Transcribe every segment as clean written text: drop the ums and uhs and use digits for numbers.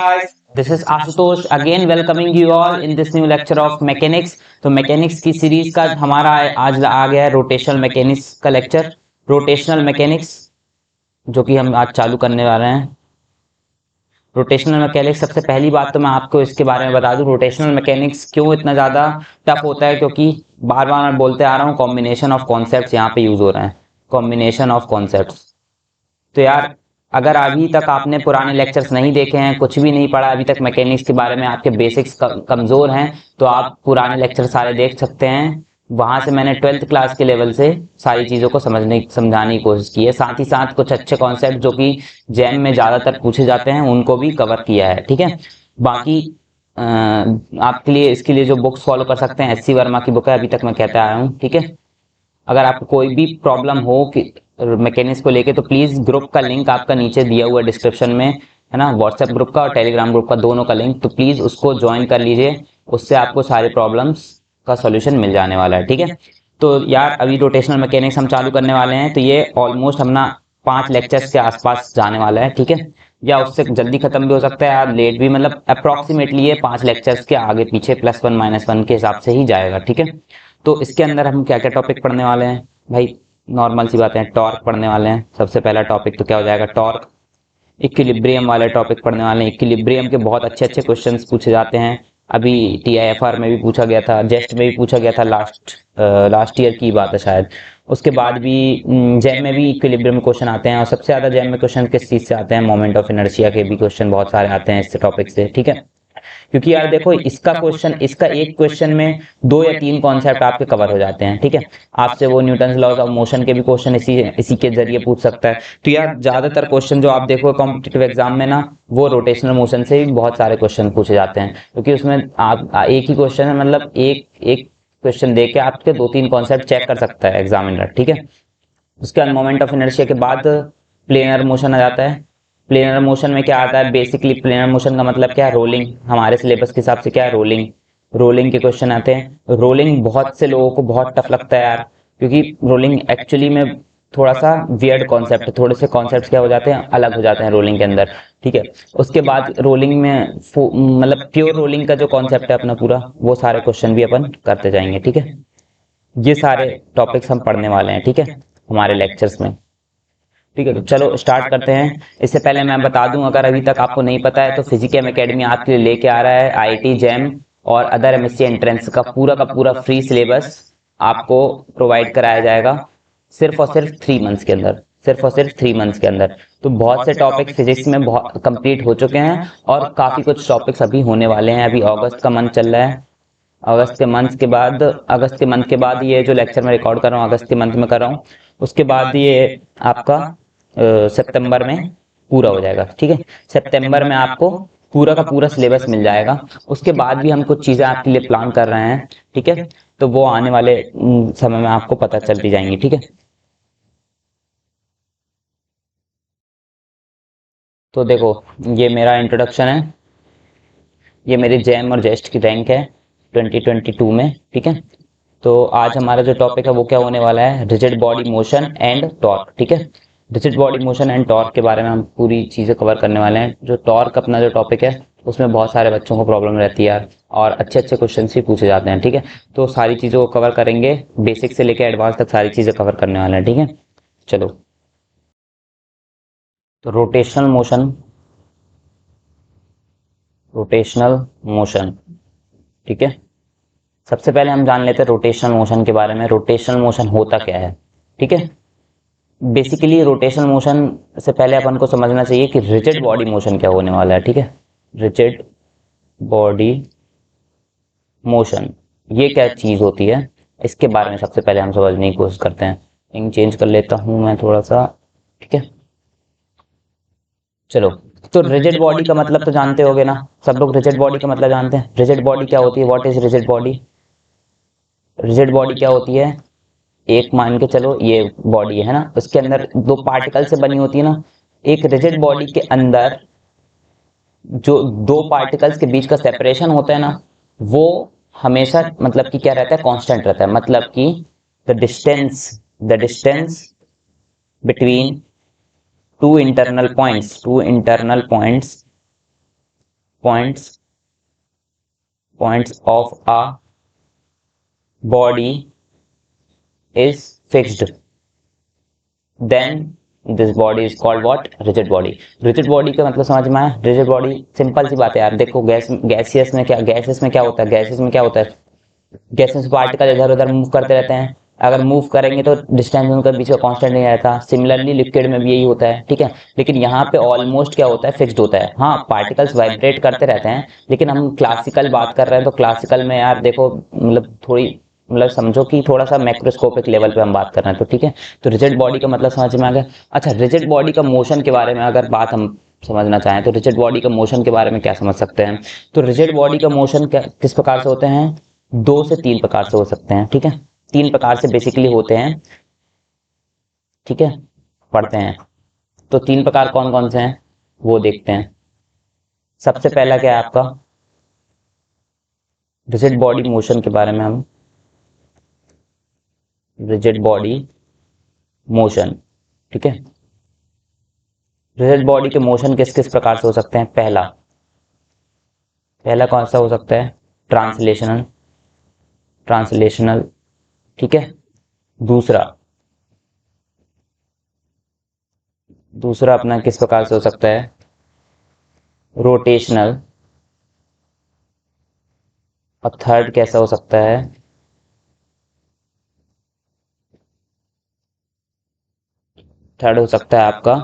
guys, this is Ashutosh again welcoming you all in this new lecture of mechanics। तो mechanics की series का हमारा आज आ गया है रोटेशनल मैकेनिक्स का लेक्चर, रोटेशनल मैकेनिक्स जो कि हम आज चालू करने वाले हैं। रोटेशनल मैकेनिक्स, सबसे पहली बात तो मैं आपको इसके बारे में बता दूं, रोटेशनल मैकेनिक्स क्यों इतना ज़्यादा टफ होता है, क्योंकि बार बार मैं बोलते आ रहा हूँ कॉम्बिनेशन ऑफ कॉन्सेप्ट्स यहाँ पे यूज हो रहे हैं, कॉम्बिनेशन ऑफ कॉन्सेप्ट्स। तो यार अगर अभी तक आपने पुराने लेक्चर्स नहीं देखे हैं, कुछ भी नहीं पढ़ा अभी तक मैकेनिक्स के बारे में, आपके बेसिक्स कमजोर हैं, तो आप पुराने लेक्चर सारे देख सकते हैं। वहां से मैंने 12th क्लास के लेवल से सारी चीजों को समझाने की कोशिश की है, साथ ही साथ कुछ अच्छे कॉन्सेप्ट जो कि जैम में ज्यादातर पूछे जाते हैं उनको भी कवर किया है। ठीक है, बाकी आपके लिए इसके लिए जो बुक्स फॉलो कर सकते हैं, एससी वर्मा की बुक है, अभी तक मैं कहता आया हूँ। ठीक है, अगर आपको कोई भी प्रॉब्लम हो कि मैकेनिक्स को लेके, तो प्लीज ग्रुप का लिंक आपका नीचे दिया हुआ डिस्क्रिप्शन में है ना, व्हाट्सएप ग्रुप का और टेलीग्राम ग्रुप का, दोनों का लिंक, तो प्लीज उसको ज्वाइन कर लीजिए, उससे आपको सारे प्रॉब्लम्स का सॉल्यूशन मिल जाने वाला है। ठीक है, तो यार अभी रोटेशनल मैकेनिक्स हम चालू करने वाले हैं, तो ये ऑलमोस्ट अपना 5 लेक्चर्स के आसपास जाने वाला है। ठीक है, या उससे जल्दी खत्म भी हो सकता है, या लेट भी, मतलब अप्रोक्सीमेटली ये 5 लेक्चर्स के आगे पीछे +1 -1 के हिसाब से ही जाएगा। ठीक है, तो इसके अंदर हम क्या क्या टॉपिक पढ़ने वाले हैं भाई, नॉर्मल सी बातें हैं। टॉर्क पढ़ने वाले हैं, सबसे पहला टॉपिक तो क्या हो जाएगा, टॉर्क। इक्विलिब्रियम वाले टॉपिक पढ़ने वाले हैं, इक्विलिब्रियम के बहुत अच्छे अच्छे क्वेश्चंस पूछे जाते हैं। अभी टीआईएफआर में भी पूछा गया था, जेस्ट में भी पूछा गया था, लास्ट ईयर की बात है शायद। उसके बाद भी जैम में भी इक्विलिब्रियम में क्वेश्चन आते हैं, और सबसे ज्यादा जैम में क्वेश्चन किस चीज से आते हैं, मोमेंट ऑफ इनर्शिया के भी क्वेश्चन बहुत सारे आते हैं इस टॉपिक से। ठीक है, क्योंकि यार देखो इसका क्वेश्चन, इसका एक क्वेश्चन में 2 या 3 कॉन्सेप्ट आपके कवर हो जाते हैं। ठीक है, आपसे वो न्यूटन लॉज ऑफ मोशन के भी क्वेश्चन इसी के जरिए पूछ सकता है। तो यार ज्यादातर क्वेश्चन जो आप देखो कॉम्पिटिटिव एग्जाम में ना, वो रोटेशनल मोशन से भी बहुत सारे क्वेश्चन पूछे जाते हैं, क्योंकि उसमें आप एक ही क्वेश्चन है, मतलब एक एक क्वेश्चन दे के आपके 2-3 कॉन्सेप्ट चेक कर सकता है एग्जामिनर। ठीक है, उसके बाद मोमेंट ऑफ इनर्शिया के बाद प्लेनर मोशन आ जाता है। प्लेनर मोशन में क्या आता है, बेसिकली प्लेनर मोशन का मतलब क्या है, रोलिंग। हमारे सिलेबस के हिसाब से क्या है, रोलिंग। रोलिंग के क्वेश्चन आते हैं। रोलिंग बहुत से लोगों को बहुत टफ लगता है यार, क्योंकि रोलिंग एक्चुअली में थोड़ा सा वियर्ड कॉन्सेप्ट है, थोड़े से कॉन्सेप्ट क्या हो जाते हैं, अलग हो जाते हैं रोलिंग के अंदर। ठीक है, उसके बाद रोलिंग में मतलब प्योर रोलिंग का जो कॉन्सेप्ट है अपना पूरा, वो सारे क्वेश्चन भी अपन करते जाएंगे। ठीक है, ये सारे टॉपिक्स हम पढ़ने वाले हैं। ठीक है, हमारे लेक्चर्स में। ठीक है, तो चलो स्टार्ट करते हैं। इससे पहले मैं बता दूं, अगर अभी तक आपको नहीं पता है, तो फिजिकेम एकेडमी आपके लिए लेके आ रहा है आईआईटी जैम और अदर एमएससी एंट्रेंस का पूरा फ्री सिलेबस आपको प्रोवाइड कराया जाएगा, सिर्फ और सिर्फ 3 मंथ्स के अंदर, सिर्फ और सिर्फ 3 मंथ्स के अंदर। तो बहुत से टॉपिक फिजिक्स में बहुत कंप्लीट हो चुके हैं, और काफी कुछ टॉपिक्स अभी होने वाले हैं। अभी अगस्त का मंथ चल रहा है, अगस्त के मंथ के बाद ये जो लेक्चर मैं रिकॉर्ड कर रहा हूँ, अगस्त के मंथ में कर रहा हूँ, उसके बाद ये आपका सितंबर में पूरा हो जाएगा। ठीक है, सितंबर में आपको पूरा का पूरा सिलेबस मिल जाएगा। उसके बाद भी हम कुछ चीजें आपके लिए प्लान कर रहे हैं। ठीक है, तो वो आने वाले समय में आपको पता चलती जाएंगी। ठीक है, तो देखो ये मेरा इंट्रोडक्शन है, ये मेरी जैम और जेस्ट की रैंक है 2022 में। ठीक है, तो आज हमारा जो टॉपिक है वो क्या होने वाला है, rigid body motion and torque. ठीक है, rigid body motion and torque के बारे में हम पूरी चीजें कवर करने वाले हैं। जो टॉर्क अपना जो टॉपिक है, उसमें बहुत सारे बच्चों को प्रॉब्लम रहती है यार, और अच्छे अच्छे क्वेश्चन भी पूछे जाते हैं। ठीक है, तो सारी चीजों को कवर करेंगे, बेसिक से लेकर एडवांस तक सारी चीजें कवर करने वाले हैं। ठीक है, चलो। तो रोटेशनल मोशन, रोटेशनल मोशन। ठीक है, सबसे पहले हम जान लेते हैं रोटेशनल मोशन के बारे में, रोटेशनल मोशन होता क्या है। ठीक है, बेसिकली रोटेशनल मोशन से पहले अपन को समझना चाहिए कि रिजिड बॉडी मोशन क्या होने वाला है। ठीक है, रिजिड बॉडी मोशन ये क्या चीज होती है, इसके बारे में सबसे पहले हम समझने की कोशिश करते हैं। इंक चेंज कर लेता हूं मैं थोड़ा सा। ठीक है, चलो। तो रिजिड बॉडी का मतलब तो जानते होगे ना, सब लोग रिजिड बॉडी का मतलब जानते हैं। रिजिड बॉडी क्या होती है, what is rigid body. Rigid body क्या होती है, एक मान के चलो ये बॉडी है ना, उसके अंदर 2 पार्टिकल से बनी होती है ना। एक रिजिड बॉडी के अंदर जो 2 पार्टिकल्स के बीच का सेपरेशन होता है ना, वो हमेशा मतलब कि क्या रहता है, कांस्टेंट रहता है। मतलब कि the distance between two internal points points of a body is fixed, then this body is called what? Rigid body. Rigid body का मतलब समझ में आया? रिजिड बॉडी सिंपल सी बात है यार, देखो गैसियस में क्या होता है? गैसेस में क्या होता है? गैसेस पार्टिकल इधर उधर मूव करते रहते हैं, अगर मूव करेंगे तो डिस्टेंस उनके बीच का कांस्टेंट नहीं रहता। सिमिलरली लिक्विड में भी यही होता है, ठीक है। लेकिन यहाँ पे ऑलमोस्ट क्या होता है? फिक्स्ड होता है। हाँ, पार्टिकल्स वाइब्रेट करते रहते हैं, लेकिन हम क्लासिकल बात कर रहे हैं तो क्लासिकल में यार देखो मतलब थोड़ी मतलब समझो कि थोड़ा सा मैक्रोस्कोपिक लेवल पे हम बात कर रहे हैं, तो ठीक है। तो रिजिड बॉडी का मतलब समझ में आ गया। अच्छा, रिजिड बॉडी का मोशन के बारे में अगर बात हम समझना चाहें तो रिजिड बॉडी का मोशन के बारे में क्या समझ सकते हैं? तो रिजिड बॉडी का मोशन किस प्रकार से होते हैं? 2 से 3 प्रकार से हो सकते हैं, ठीक है। 3 प्रकार से बेसिकली होते हैं, ठीक है, पढ़ते हैं। तो 3 प्रकार कौन कौन से हैं वो देखते हैं। सबसे पहला क्या है आपका? रिजिड बॉडी मोशन के बारे में हम रिजिड बॉडी मोशन, ठीक है। रिजिड बॉडी के मोशन किस किस प्रकार से हो सकते हैं? पहला कौन सा हो सकता है? ट्रांसलेशनल, ठीक है। दूसरा अपना किस प्रकार से हो सकता है? रोटेशनल। और थर्ड कैसा हो सकता है? थर्ड हो सकता है आपका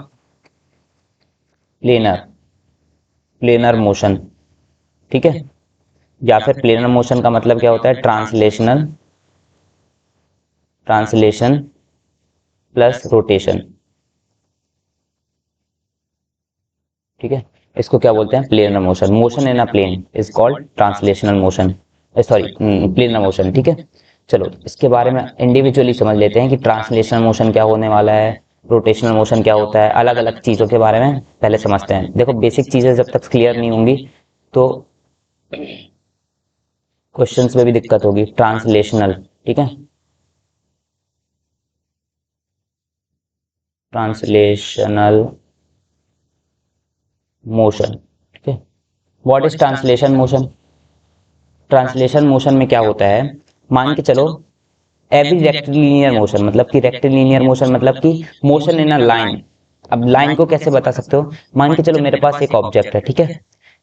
प्लेनर मोशन, ठीक है। या फिर प्लेनर मोशन का मतलब क्या होता है? ट्रांसलेशन प्लस रोटेशन, ठीक है। इसको क्या बोलते हैं? Planar motion. Motion in a plane is called translational motion, sorry planar motion, ठीक है। चलो इसके बारे में इंडिविजुअली समझ लेते हैं कि ट्रांसलेशनल मोशन क्या होने वाला है, रोटेशनल मोशन क्या होता है। अलग अलग चीज़ों के बारे में पहले समझते हैं। देखो बेसिक चीज़ें जब तक क्लियर नहीं होंगी तो क्वेश्चंस में भी दिक्कत होगी। ट्रांसलेशनल, ठीक है, ट्रांसलेशनल मोशन, ठीक है। What is translation motion? Translation motion में क्या होता है? मान के चलो एवरी रेक्टिलिनियर मोशन, मतलब कि रेक्टिलिनियर मोशन मतलब कि मोशन इन अ लाइन। अब लाइन को कैसे बता सकते हो? मान के चलो मेरे पास एक ऑब्जेक्ट है, ठीक है।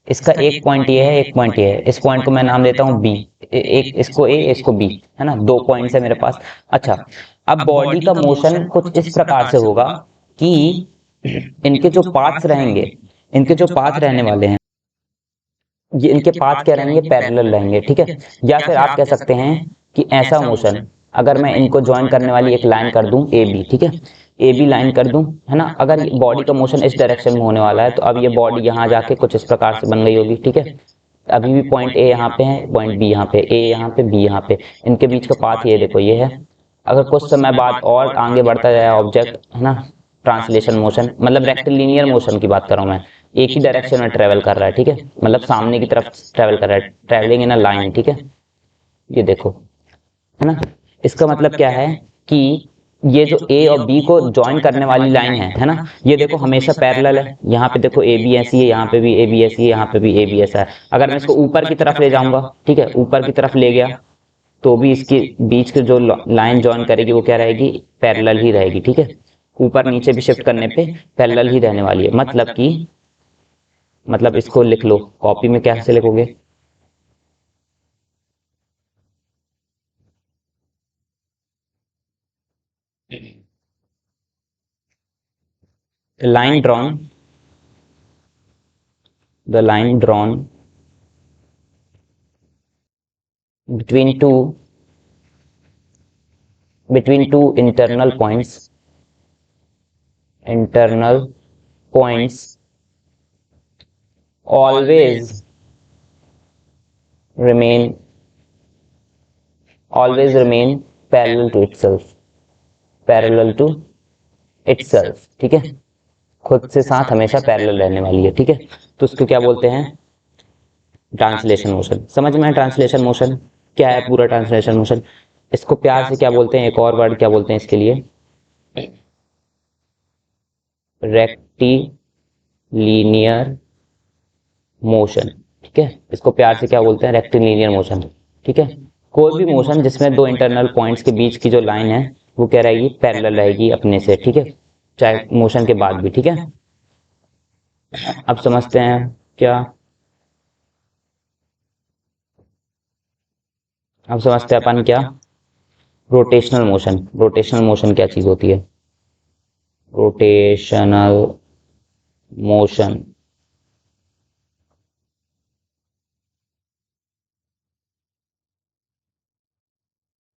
इसका एक पॉइंट ये है, एक पॉइंट ये है। इस पॉइंट को मैं नाम देता हूँ बी, एक इसको ए, इसको बी, है ना। 2 पॉइंट्स है मेरे पास। अच्छा, अब बॉडी का मोशन कुछ इस प्रकार से होगा कि इनके जो पाथ्स रहेंगे, इनके जो पाथ रहने वाले हैं, ये इनके पाथ क्या रहेंगे? पैरेलल रहेंगे, ठीक है। या फिर आप कह सकते हैं कि ऐसा मोशन, अगर मैं इनको ज्वाइन करने वाली एक लाइन कर दूं ए बी, ठीक है, ए बी लाइन कर दूं, है ना। अगर बॉडी का मोशन इस डायरेक्शन में होने वाला है तो अब ये बॉडी यहाँ जाके कुछ इस प्रकार से बन गई होगी, ठीक है। अभी भी पॉइंट ए यहाँ पे है, पॉइंट बी यहाँ पे, ए यहाँ पे, बी यहाँ पे, इनके बीच का पाथ ये देखो ये है। अगर कुछ समय बाद और आगे बढ़ता जाए ऑब्जेक्ट, है ना, ट्रांसलेशन मोशन मतलब रेक्टिलिनियर मोशन की बात कर रहा हूँ मैं, एक ही डायरेक्शन में ट्रेवल कर रहा है, ठीक है, मतलब सामने की तरफ ट्रेवल कर रहा है, ट्रेवलिंग इन अ लाइन, ठीक है। ये देखो, है ना। इसका मतलब क्या है कि ये जो ए और बी को ज्वाइन करने वाली लाइन है ना, ये देखो हमेशा पैरेलल है। यहाँ पे देखो ए बी ऐसी है, यहाँ पे भी ए बी ऐसी है, यहाँ पे भी ए बी ऐसा है। अगर मैं इसको ऊपर की तरफ ले जाऊंगा, ठीक है, ऊपर की तरफ ले गया तो भी इसके बीच की जो लाइन ज्वाइन करेगी वो क्या रहेगी? पैरेलल ही रहेगी, ठीक है। ऊपर नीचे भी शिफ्ट करने पे पैरेलल ही रहने वाली है। मतलब इसको लिख लो, कॉपी में कैसे लिखोगे? line drawn the line drawn between two internal points always remain parallel to itself, ठीक है। खुद से साथ हमेशा पैरेलल रहने वाली है, ठीक है। तो उसको क्या बोलते हैं? Translation motion. समझ में है ट्रांसलेशन मोशन क्या है? पूरा ट्रांसलेशन मोशन। इसको प्यार से क्या बोलते हैं? एक और वर्ड क्या बोलते हैं इसके लिए? रेक्टिलिनियर मोशन, ठीक है, इसको प्यार से क्या बोलते हैं, रेक्टिलिनियर मोशन। ठीक है, कोई भी मोशन जिसमें दो इंटरनल पॉइंट्स के बीच की जो लाइन है वो क्या रहेगी, पैरेलल रहेगी अपने से। ठीक है, चाहे मोशन के बाद भी। ठीक है, अब समझते हैं क्या, अब समझते हैं अपन क्या, रोटेशनल मोशन। रोटेशनल मोशन क्या चीज होती है, रोटेशनल मोशन।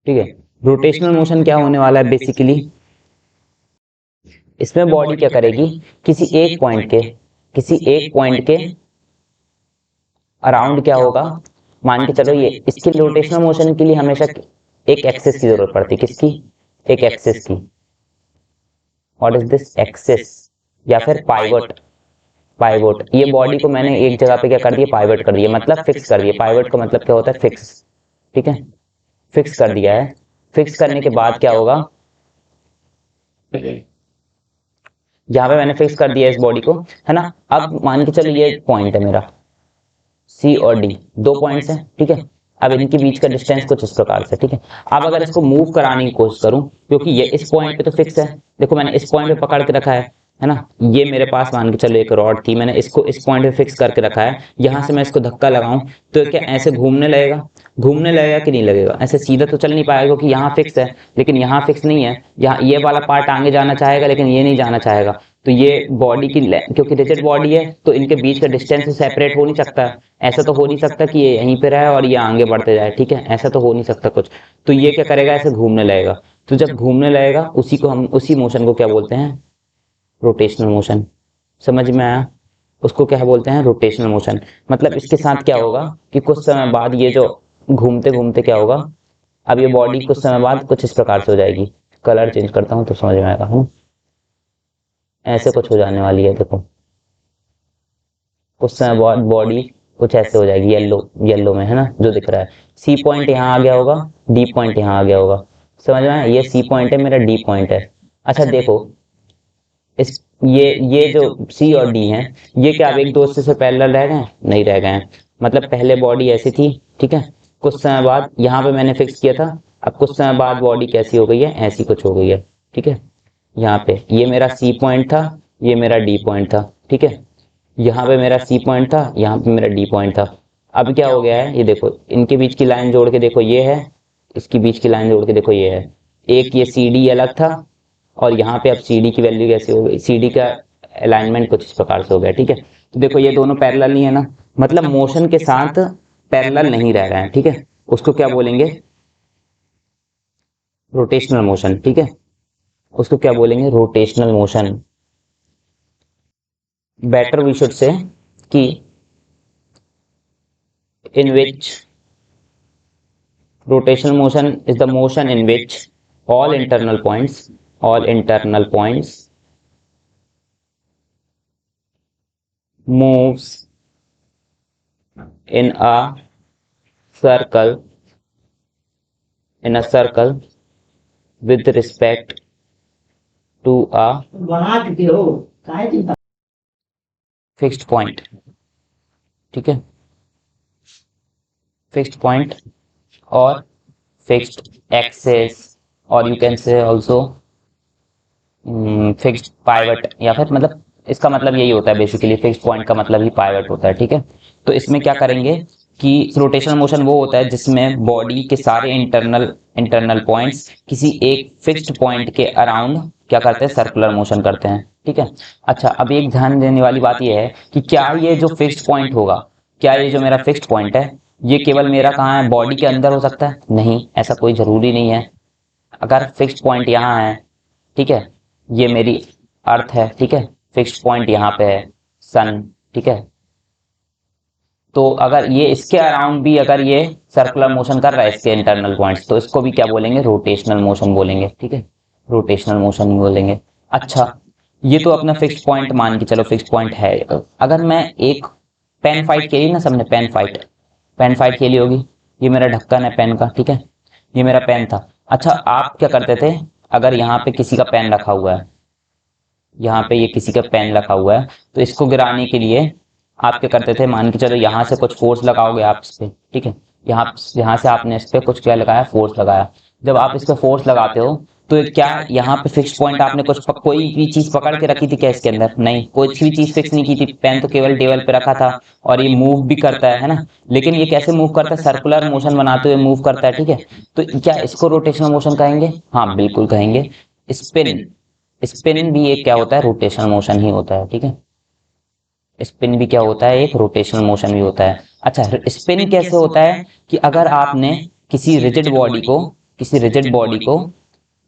ठीक है, रोटेशनल मोशन क्या होने वाला है बेसिकली, इसमें बॉडी क्या करेगी, किसी एक पॉइंट के अराउंड क्या होगा, मान के चलो ये इसके रोटेशनल मोशन के लिए हमेशा एक एक्सेस की जरूरत पड़ती है। किसकी, एक एक्सेस की। व्हाट इज दिस, एक्सेस या फिर पाइवट। पाइवट, ये बॉडी को मैंने एक जगह पे क्या कर दिया, पाइवट कर दिया, मतलब फिक्स कर दिया। पाइवट का मतलब क्या होता है, फिक्स। ठीक है, फिक्स कर दिया है। फिक्स करने के बाद क्या होगा, यहाँ पे मैंने फिक्स कर दिया इस बॉडी को, है ना। अब मान के चलो ये पॉइंट है मेरा, सी और डी, दो पॉइंट्स हैं। ठीक है, अब इनके बीच का डिस्टेंस कुछ इस प्रकार से। ठीक है, अब अगर इसको मूव कराने की कोशिश करूं, क्योंकि ये इस पॉइंट पे तो फिक्स है, देखो मैंने इस पॉइंट पे पकड़ के रखा है ना। ये मेरे पास मान के चलो एक रॉड थी, मैंने इसको इस पॉइंट पे फिक्स करके रखा है। यहाँ से मैं इसको धक्का लगाऊं तो क्या ऐसे घूमने लगेगा, घूमने लगेगा कि नहीं लगेगा, ऐसे सीधा तो चल नहीं पाएगा क्योंकि यहाँ फिक्स है, लेकिन यहाँ फिक्स नहीं है। यहाँ ये वाला पार्ट आगे जाना चाहेगा लेकिन ये नहीं जाना चाहेगा। तो ये बॉडी की, क्योंकि रिजिड बॉडी है तो इनके बीच का डिस्टेंस सेपरेट हो नहीं सकता। ऐसा तो हो नहीं सकता कि ये यहीं पे रहे और ये आगे बढ़ते जाए। ठीक है, ऐसा तो हो नहीं सकता कुछ। तो ये क्या करेगा, ऐसे घूमने लगेगा। तो जब घूमने लगेगा उसी को हम, उसी मोशन को क्या बोलते हैं, रोटेशनल मोशन। समझ में आया, उसको क्या बोलते हैं, रोटेशनल मोशन। मतलब इसके साथ क्या होगा कि कुछ समय बाद ये जो घूमते घूमते क्या होगा, अब ये बॉडी कुछ समय बाद कुछ इस प्रकार से हो जाएगी। कलर चेंज करता हूँ तो समझ में आएगा। ऐसे कुछ हो जाने वाली है, देखो कुछ समय बाद बॉडी कुछ ऐसे हो जाएगी, येलो येलो में, है ना, जो दिख रहा है। सी पॉइंट यहाँ आ गया होगा, डी पॉइंट यहाँ आ गया होगा। समझ में आया, ये सी पॉइंट है, मेरा डी पॉइंट है। अच्छा देखो, इस ये जो सी और डी हैं, ये क्या अब एक दूसरे से पैरेलल रह गए, नहीं रह गए हैं। मतलब पहले बॉडी ऐसी थी, ठीक है, कुछ समय बाद यहाँ पे मैंने फिक्स किया था, अब कुछ समय बाद बॉडी कैसी हो गई है, ऐसी कुछ हो गई है। ठीक है, यहाँ पे ये मेरा सी पॉइंट था, ये मेरा डी पॉइंट था। ठीक है, यहाँ पे मेरा सी पॉइंट था, यहाँ पे मेरा डी पॉइंट था। अब क्या हो गया है, ये देखो इनके बीच की लाइन जोड़ के देखो ये है, इसकी बीच की लाइन जोड़ के देखो ये है। एक ये सी डी अलग था और यहाँ पे अब सी डी की वैल्यू कैसी हो गई, सी डी का अलाइनमेंट कुछ इस प्रकार से हो गया। ठीक है, तो देखो ये दोनों पैरेलल नहीं है ना, मतलब मोशन के साथ पैरेलल नहीं रह रहे हैं। ठीक है, उसको क्या बोलेंगे, रोटेशनल मोशन। ठीक है, उसको क्या बोलेंगे, rotational motion. Better we should say कि in which rotational motion is the motion in which all internal points moves in a circle with respect to a fixed point। ठीक है, फिक्स्ड पॉइंट और fixed access, और you can say also fixed pivot, या फिर मतलब इसका मतलब यही होता है बेसिकली, फिक्स्ड पॉइंट का मतलब ही पाइवट होता है। ठीक है, तो इसमें क्या करेंगे कि रोटेशनल मोशन वो होता है जिसमें बॉडी के सारे इंटरनल पॉइंट्स किसी एक फिक्स्ड पॉइंट के अराउंड क्या करते हैं, सर्कुलर मोशन करते हैं। ठीक है, अच्छा अब एक ध्यान देने वाली बात यह है कि क्या ये जो फिक्स्ड पॉइंट होगा, क्या ये जो मेरा फिक्स्ड पॉइंट है ये केवल मेरा कहाँ है, बॉडी के अंदर हो सकता है, नहीं, ऐसा कोई जरूरी नहीं है। अगर फिक्स्ड पॉइंट यहाँ है, ठीक है, ये मेरी अर्थ है, ठीक है, फिक्स्ड पॉइंट यहाँ पे है सन, ठीक है, तो अगर ये इसके अराउंड भी अगर ये सर्कुलर मोशन कर रहा है इसके इंटरनल पॉइंट्स, तो इसको भी क्या बोलेंगे, रोटेशनल मोशन बोलेंगे। ठीक है, रोटेशनल मोशन बोलेंगे। अच्छा, ये तो अपना फिक्स्ड पॉइंट मान के चलो, फिक्स्ड पॉइंट है। अगर मैं एक पेन फाइट खेली ना, सबने पेन फाइट खेली होगी, ये मेरा ढक्कन है पेन का, ठीक है, ये मेरा पेन था। अच्छा आप क्या करते थे, अगर यहाँ पे किसी का पेन रखा हुआ है, यहाँ पे ये किसी का पेन रखा हुआ है, तो इसको गिराने के लिए आप क्या करते थे, मान के चलो यहाँ से कुछ फोर्स लगाओगे आप इस पे, ठीक है, यहाँ से आपने इस पे कुछ क्या लगाया, फोर्स लगाया। जब आप इस पे फोर्स लगाते हो तो क्या यहाँ पे फिक्स पॉइंट आपने कोई भी चीज पकड़ के रखी थी क्या इसके अंदर? नहीं, कोई भी चीज फिक्स नहीं की थी, पेन तो केवल टेबल पे रखा था। और ये मूव भी करता है ना, लेकिन ये कैसे मूव करता है, सर्कुलर मोशन बनाते हुए मूव करता है, ठीक है। तो क्या इसको रोटेशनल मोशन कहेंगे? हाँ बिल्कुल कहेंगे। स्पिन, स्पिन भी एक क्या होता है, रोटेशनल मोशन ही होता है, ठीक है। स्पिन भी क्या होता है, एक रोटेशनल मोशन भी होता है। अच्छा, स्पिन कैसे होता है कि अगर आपने किसी रिजिड बॉडी को, किसी रिजिड बॉडी को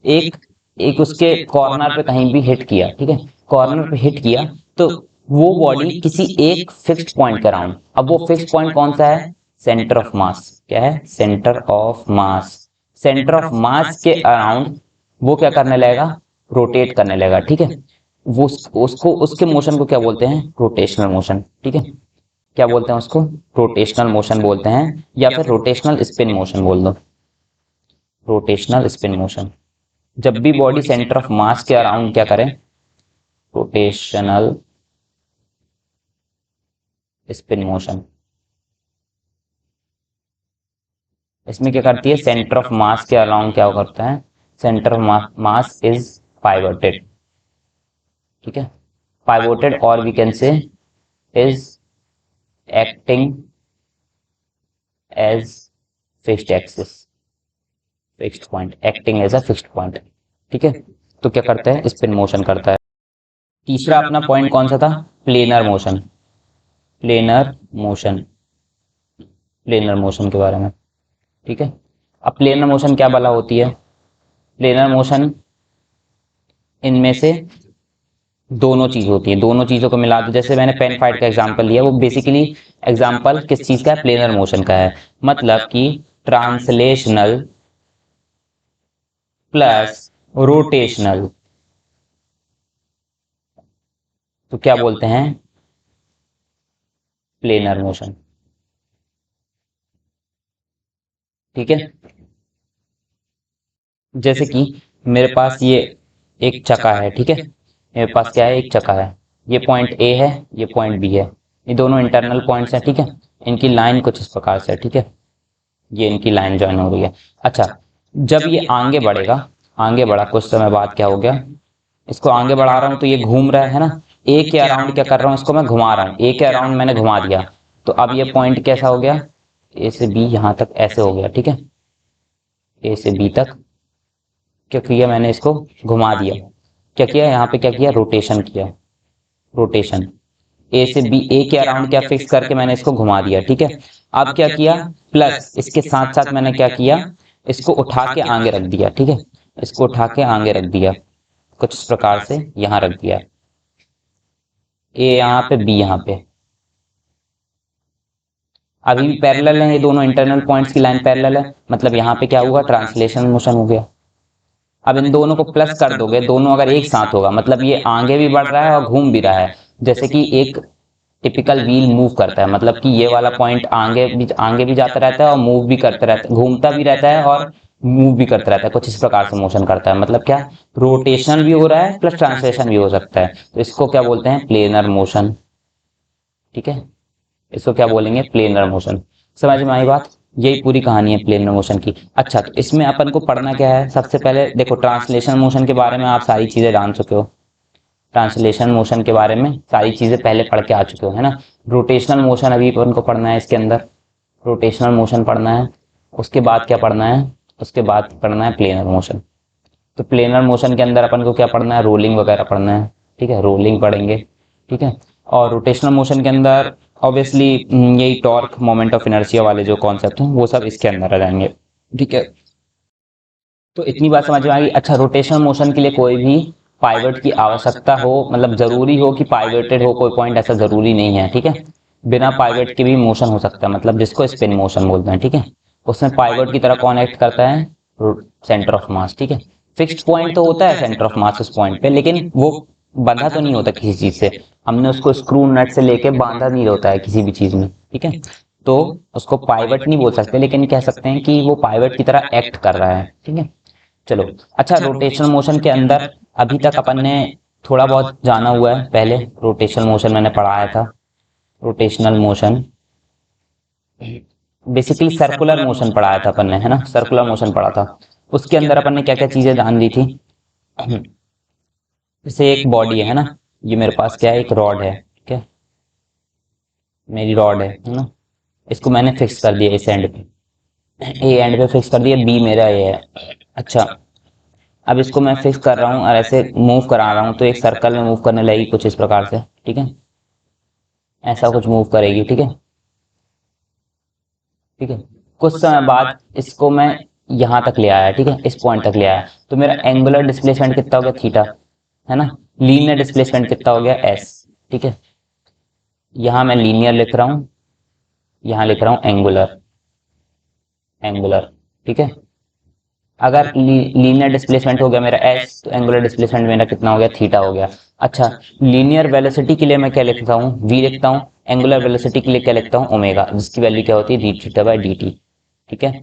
एक एक उसके कॉर्नर पे कहीं भी हिट किया, ठीक है, कॉर्नर पे हिट किया, तो वो बॉडी किसी एक फिक्स्ड पॉइंट के अराउंड, अब वो फिक्स्ड पॉइंट कौन सा है, सेंटर ऑफ मास। क्या है, centre of mass. Centre of मास के अराउंड वो क्या करने लगेगा, रोटेट करने लगेगा, ठीक है। वो उसको उसके मोशन को क्या बोलते हैं, रोटेशनल मोशन, ठीक है। क्या बोलते हैं उसको, रोटेशनल मोशन बोलते हैं, या फिर रोटेशनल स्पिन मोशन बोल दो, रोटेशनल स्पिन मोशन। जब भी बॉडी सेंटर ऑफ मास के अराउंड क्या करें, रोटेशनल स्पिन मोशन। इसमें क्या करती है, सेंटर ऑफ मास के अराउंड क्या करता है, centre of mass is pivoted, ठीक है, पाइवोटेड, और we can say is acting as fixed axis, fixed point, acting as a fixed point, ठीक है। तो क्या करता है, स्पिन मोशन करता है। तीसरा अपना पॉइंट कौन सा था, planar motion, planar motion, planar motion के बारे में, ठीक है। अब प्लेनर मोशन क्या भला होती है, प्लेनर मोशन इनमें से दोनों चीज होती है, दोनों चीजों को मिला दो। जैसे मैंने पेन फाइट का एग्जांपल लिया, वो बेसिकली एग्जांपल किस चीज का है, प्लेनर मोशन का है। मतलब कि ट्रांसलेशनल प्लस रोटेशनल, तो क्या बोलते हैं, प्लेनर मोशन, ठीक है। जैसे कि मेरे पास ये एक चक्का है, ठीक है, मेरे पास क्या है, एक चक्का है, ये पॉइंट ए है, ये पॉइंट बी है, ये दोनों इंटरनल पॉइंट्स हैं, ठीक है। इनकी लाइन कुछ इस प्रकार से है, ठीक है, ये इनकी लाइन ज्वाइन हो रही है। अच्छा, जब ये आगे बढ़ेगा, आगे बढ़ा कुछ समय बाद क्या हो गया, इसको आगे बढ़ा रहा हूं तो ये घूम रहा है ना, ए के अराउंड क्या कर रहा हूं, इसको मैं घुमा रहा हूं, ए के अराउंड मैंने घुमा दिया, तो अब ये पॉइंट कैसा हो गया, ए से बी यहां तक ऐसे हो गया, ठीक है, ए से बी तक क्या किया मैंने, इसको घुमा दिया। क्या किया यहाँ पे, क्या किया, रोटेशन किया, रोटेशन। ए से बी, ए के अराउंड क्या फिक्स करके मैंने इसको घुमा दिया, ठीक है। अब क्या किया, प्लस इसके साथ साथ मैंने क्या किया, इसको उठा के आगे रख दिया, ठीक है, इसको उठा के आगे रख दिया, कुछ इस प्रकार से यहां रख दिया, ए यहाँ पे, बी यहाँ पे। अभी भी पैरेलल है, ये दोनों इंटरनल पॉइंट्स की लाइन पैरेलल है, मतलब यहाँ पे क्या हुआ, ट्रांसलेशन मोशन हो गया। अब इन दोनों को प्लस कर दोगे, दोनों अगर एक साथ होगा, मतलब ये आगे भी बढ़ रहा है और घूम भी रहा है, जैसे कि एक टिपिकल व्हील मूव करता है, मतलब कि ये वाला पॉइंट आगे भी जाता रहता है और मूव भी करता रहता है, घूमता भी रहता है और मूव भी करता रहता है, कुछ इस प्रकार से मोशन करता है। मतलब क्या, रोटेशन भी हो रहा है प्लस ट्रांसलेशन भी हो सकता है, तो इसको क्या बोलते हैं, प्लेनर मोशन, ठीक है। इसको क्या बोलेंगे, प्लेनर मोशन। समझ में आई बात, यही पूरी कहानी है प्लेनर मोशन की। अच्छा, तो इसमें अपन को पढ़ना क्या है, सबसे पहले देखो ट्रांसलेशन मोशन के बारे में आप सारी चीजें जान चुके हो, ट्रांसलेशन मोशन के बारे में सारी चीजें पहले पढ़ के आ चुके हो, है ना। रोटेशनल मोशन अभी अपन को पढ़ना है, इसके अंदर रोटेशनल मोशन पढ़ना है। उसके बाद क्या पढ़ना है, उसके बाद पढ़ना है प्लेनर मोशन। तो प्लेनर मोशन के अंदर अपन को क्या पढ़ना है, रोलिंग वगैरह पढ़ना है, ठीक है, रोलिंग पढ़ेंगे, ठीक है। और रोटेशनल मोशन के अंदर ऑब्वियसली यही टॉर्क, मोमेंट ऑफ इनर्शिया वाले जो कॉन्सेप्ट हैं वो सब इसके अंदर आ जाएंगे, ठीक है। तो इतनी बात समझ में आ गई। अच्छा, रोटेशनल मोशन के लिए कोई भी पाइवट की आवश्यकता हो, मतलब जरूरी हो कि पाइवटेड हो कोई पॉइंट, ऐसा जरूरी नहीं है, ठीक है। बिना पाइवट के भी मोशन हो सकता है, मतलब जिसको स्पिन मोशन बोलते हैं, ठीक है। उसमें पाइवट की तरह कौन एक्ट करता है, सेंटर ऑफ मास, ठीक है। फिक्स्ड पॉइंट तो होता है सेंटर ऑफ मास उस पॉइंट पे, लेकिन वो बंधा तो नहीं होता किसी चीज से, हमने उसको स्क्रू नट से लेके बांधा नहीं होता है किसी भी चीज में, ठीक है। तो उसको पाइवट नहीं बोल सकते, लेकिन कह सकते हैं कि वो पाइवट की तरह एक्ट कर रहा है, ठीक है। चलो, अच्छा, रोटेशनल मोशन के अंदर अभी तक अपन ने थोड़ा बहुत जाना हुआ है, पहले रोटेशनल मोशन मैंने पढ़ाया था, rotational motion, basically circular motion पढ़ाया था अपन ने, है ना, सर्कुलर मोशन पढ़ा था। उसके अंदर अपन ने क्या क्या चीजें ध्यान दी थी। जैसे एक बॉडी है ना, ये मेरे पास क्या है, एक रॉड है, ठीक है, मेरी रॉड है ना, इसको मैंने फिक्स कर दिया इस एंड पे, ए एंड पे फिक्स कर दिया, बी मेरा ए है। अच्छा, अब इसको मैं फिक्स कर रहा हूँ और ऐसे मूव करा रहा हूँ, तो एक सर्कल में मूव करने लगेगी कुछ इस प्रकार से, ठीक है, ऐसा कुछ मूव करेगी, ठीक है, ठीक है। कुछ समय बाद इसको मैं यहाँ तक ले आया, ठीक है, इस पॉइंट तक ले आया, तो मेरा एंगुलर डिस्प्लेसमेंट कितना हो गया, थीटा, है ना। लीनियर डिस्प्लेसमेंट कितना हो गया, एस, ठीक है। यहाँ मैं लीनियर लिख रहा हूँ, यहाँ लिख रहा हूँ एंगुलर, एंगुलर, ठीक है। अगर लीनियर डिस्प्लेसमेंट हो गया मेरा एस, तो एंगुलर डिस्प्लेसमेंट मेरा कितना हो गया, थीटा हो गया। अच्छा, लीनियर वेलोसिटी के लिए मैं क्या लिखता हूँ, वी लिखता हूँ। एंगुलर वेलोसिटी के लिए क्या लिखता हूँ, ओमेगा, जिसकी वैल्यू क्या होती है, D theta by D T, ठीक है।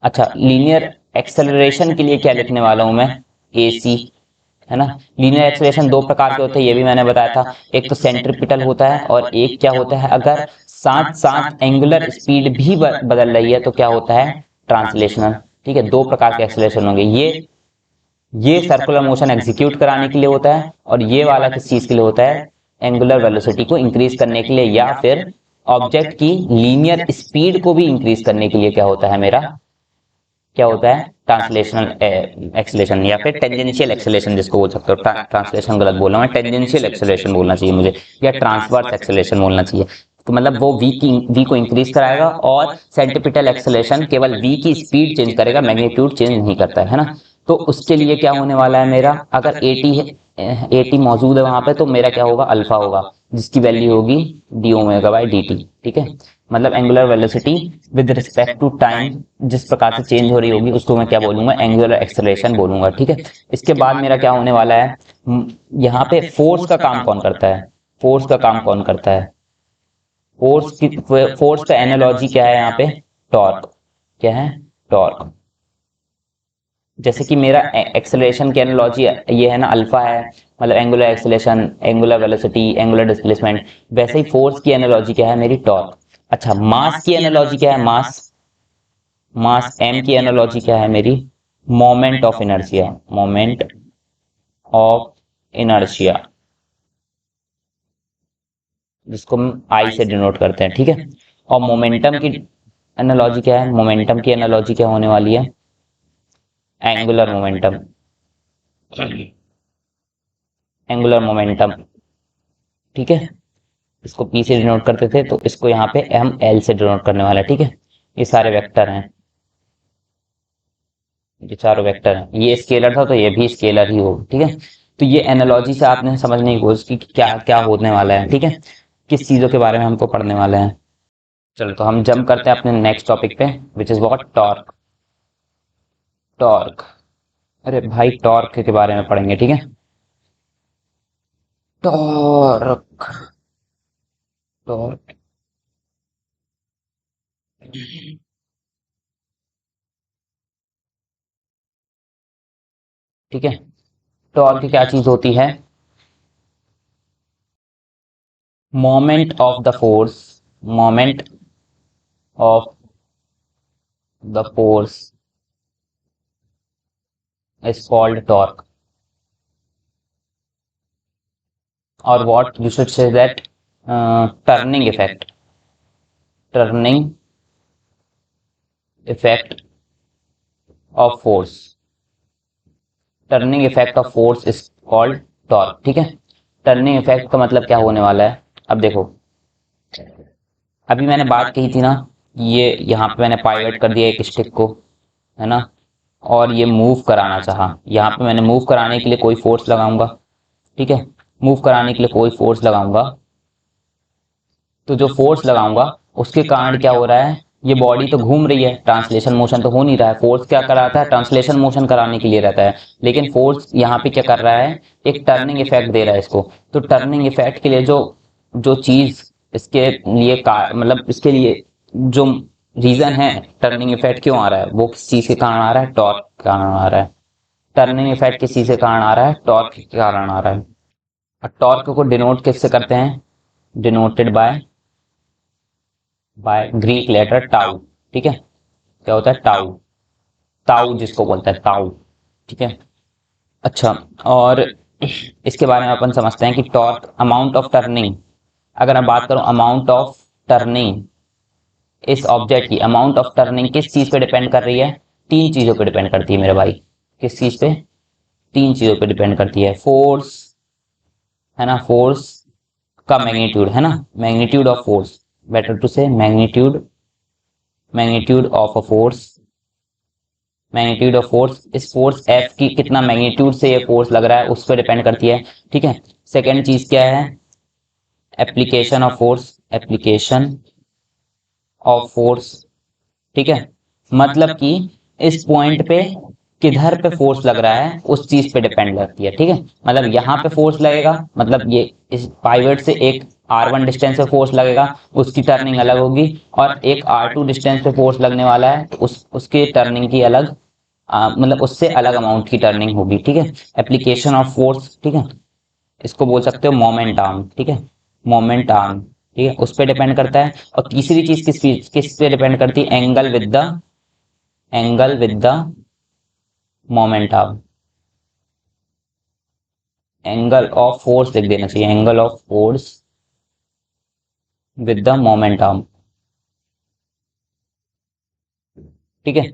अच्छा, लीनियर एक्सेलरेशन के लिए क्या लिखने वाला हूं मैं, ए सी, है ना। लीनियर एक्सेलरेशन दो प्रकार के होते हैं, ये भी मैंने बताया था। एक तो सेंट्रिपिटल होता है, और एक क्या होता है, अगर साथ साथ एंगुलर स्पीड भी बदल रही है तो क्या होता है, ट्रांसलेशनल, ठीक है। दो प्रकार के एक्सेलरेशन होंगे, ये सर्कुलर मोशन एग्जीक्यूट कराने के लिए होता है, और ये वाला किस चीज के लिए होता है, एंगुलर वेलोसिटी को इंक्रीज करने के लिए, या फिर ऑब्जेक्ट की लीनियर स्पीड को भी इंक्रीज करने के लिए क्या होता है मेरा, क्या होता है, ट्रांसलेशनल एक्सेलेरेशन, या फिर टेंजेंशियल एक्सेलेरेशन जिसको बोल सकते हो। ट्रांसलेशन गलत बोल रहा हूँ, टेंजेंशियल एक्सेलेरेशन बोलना चाहिए मुझे, या ट्रांसवर्स एक्सेलेरेशन बोलना चाहिए। तो मतलब वो वी को इंक्रीज कराएगा, और सेंट्रिपिटल एक्सेलेरेशन केवल वी की स्पीड चेंज करेगा, मैग्नीट्यूड चेंज नहीं करता है ना। तो उसके लिए क्या होने वाला है मेरा, अगर एटी मौजूद है वहां पे, तो मेरा क्या होगा, अल्फा होगा, जिसकी वैल्यू होगी D omega by D T, ठीक है। मतलब angular velocity with respect to time जिस प्रकार से चेंज हो रही होगी, उसको मैं क्या बोलूंगा, एंगुलर एक्सेलरेशन बोलूंगा, ठीक है। इसके बाद मेरा क्या होने वाला है, यहाँ पे फोर्स का काम कौन करता है, फोर्स का काम कौन करता है, फोर्स का एनालॉजी क्या है यहाँ पे, टॉर्क, क्या है, टॉर्क। जैसे कि मेरा एक्सेलरेशन की एनालॉजी ये है ना, अल्फा है, मतलब angular acceleration, angular velocity, angular displacement, वैसे ही फोर्स की एनालॉजी क्या है, मेरी टॉर्क। अच्छा, मास की एनालॉजी क्या है, मास, मास एम की एनालॉजी क्या है मेरी, moment of inertia, moment of inertia, जिसको हम आई से डिनोट करते हैं, ठीक है। और मोमेंटम की एनालॉजी क्या है, मोमेंटम की एनालॉजी क्या होने वाली है, एंगुलर मोमेंटम, एंगुलर मोमेंटम, ठीक है। इसको पी से डिनोट करते थे, तो इसको यहाँ पे हम एल से डिनोट करने वाला है, ठीक है। ये सारे वेक्टर हैं, ये चारों वेक्टर हैं, ये स्केलर था तो ये भी स्केलर ही होगा, ठीक है। तो ये एनालॉजी से आपने समझने की कोशिश की कि क्या क्या होने वाला है, ठीक है, किस चीजों के बारे में हमको पढ़ने वाले हैं। चलो, तो हम जंप करते हैं अपने नेक्स्ट टॉपिक पे, which is what, torque, torque. अरे भाई, टॉर्क के बारे में पढ़ेंगे, ठीक है, टॉर्क, टॉर्क, ठीक है। टॉर्क क्या चीज होती है, moment of the force, moment of the force is called torque, और what you should say that, turning effect, turning effect of force, turning effect of force is called torque, ठीक है। Turning effect का मतलब क्या होने वाला है, अब देखो, अभी मैंने बात कही थी ना, ये यहाँ पे मैंने पाइवट कर दिया एक स्टिक को, है ना, और ये मूव कराना चाहा, यहाँ पे मैंने मूव कराने के लिए कोई फोर्स लगाऊंगा, ठीक है, मूव कराने के लिए कोई फोर्स लगाऊंगा, तो जो फोर्स लगाऊंगा उसके कारण क्या हो रहा है, ये बॉडी तो घूम रही है, ट्रांसलेशन मोशन तो हो नहीं रहा है, फोर्स क्या कराता है, ट्रांसलेशन मोशन कराने के लिए रहता है, लेकिन फोर्स यहाँ पे क्या कर रहा है, एक टर्निंग इफेक्ट दे रहा है इसको। तो टर्निंग इफेक्ट के लिए जो जो चीज इसके लिए मतलब इसके लिए जो रीजन है, टर्निंग इफेक्ट क्यों आ रहा है, वो किस चीज के कारण आ रहा है, टॉर्क के कारण आ रहा है। टर्निंग इफेक्ट किस चीज के कारण आ रहा है, टॉर्क के कारण आ रहा है। और टॉर्क को डिनोट किससे करते हैं, denoted by by Greek letter tau, ठीक है। क्या होता है टाउ, ताउ जिसको बोलता है ताउ, ठीक है। अच्छा, और इसके बारे में अपन समझते हैं कि टॉर्क अमाउंट ऑफ टर्निंग, अगर मैं बात करूं अमाउंट ऑफ टर्निंग, इस ऑब्जेक्ट की अमाउंट ऑफ टर्निंग किस चीज पे डिपेंड कर रही है? तीन चीजों पे डिपेंड करती है मेरे भाई। किस चीज पे? तीन चीजों पे डिपेंड करती है। फोर्स है ना, फोर्स का मैग्नीट्यूड है ना, magnitude of force, better to say magnitude, magnitude of a force, magnitude of force, इस फोर्स एफ की कितना मैग्नीट्यूड से ये फोर्स लग रहा है उस पर डिपेंड करती है, ठीक है। सेकेंड चीज क्या है? Application of force, application of force, ठीक है। मतलब कि इस पॉइंट पे किधर पे फोर्स लग रहा है उस चीज पे डिपेंड करती है, ठीक है। मतलब यहाँ पे फोर्स लगेगा, मतलब ये इस पाइवट से एक r1 डिस्टेंस पे फोर्स लगेगा, उसकी टर्निंग अलग होगी, और एक r2 डिस्टेंस पे फोर्स लगने वाला है तो उसके टर्निंग की अलग, मतलब उससे अलग अमाउंट की टर्निंग होगी, ठीक है। एप्लीकेशन ऑफ फोर्स, ठीक है, इसको बोल सकते हो मोमेंट आर्म, ठीक है, मोमेंट आर्म, ठीक है, उस पर डिपेंड करता है। और तीसरी चीज किस पे डिपेंड करती है? Angle with the, angle with the moment arm, angle of force लिख देना चाहिए, angle of force with the moment arm, ठीक है।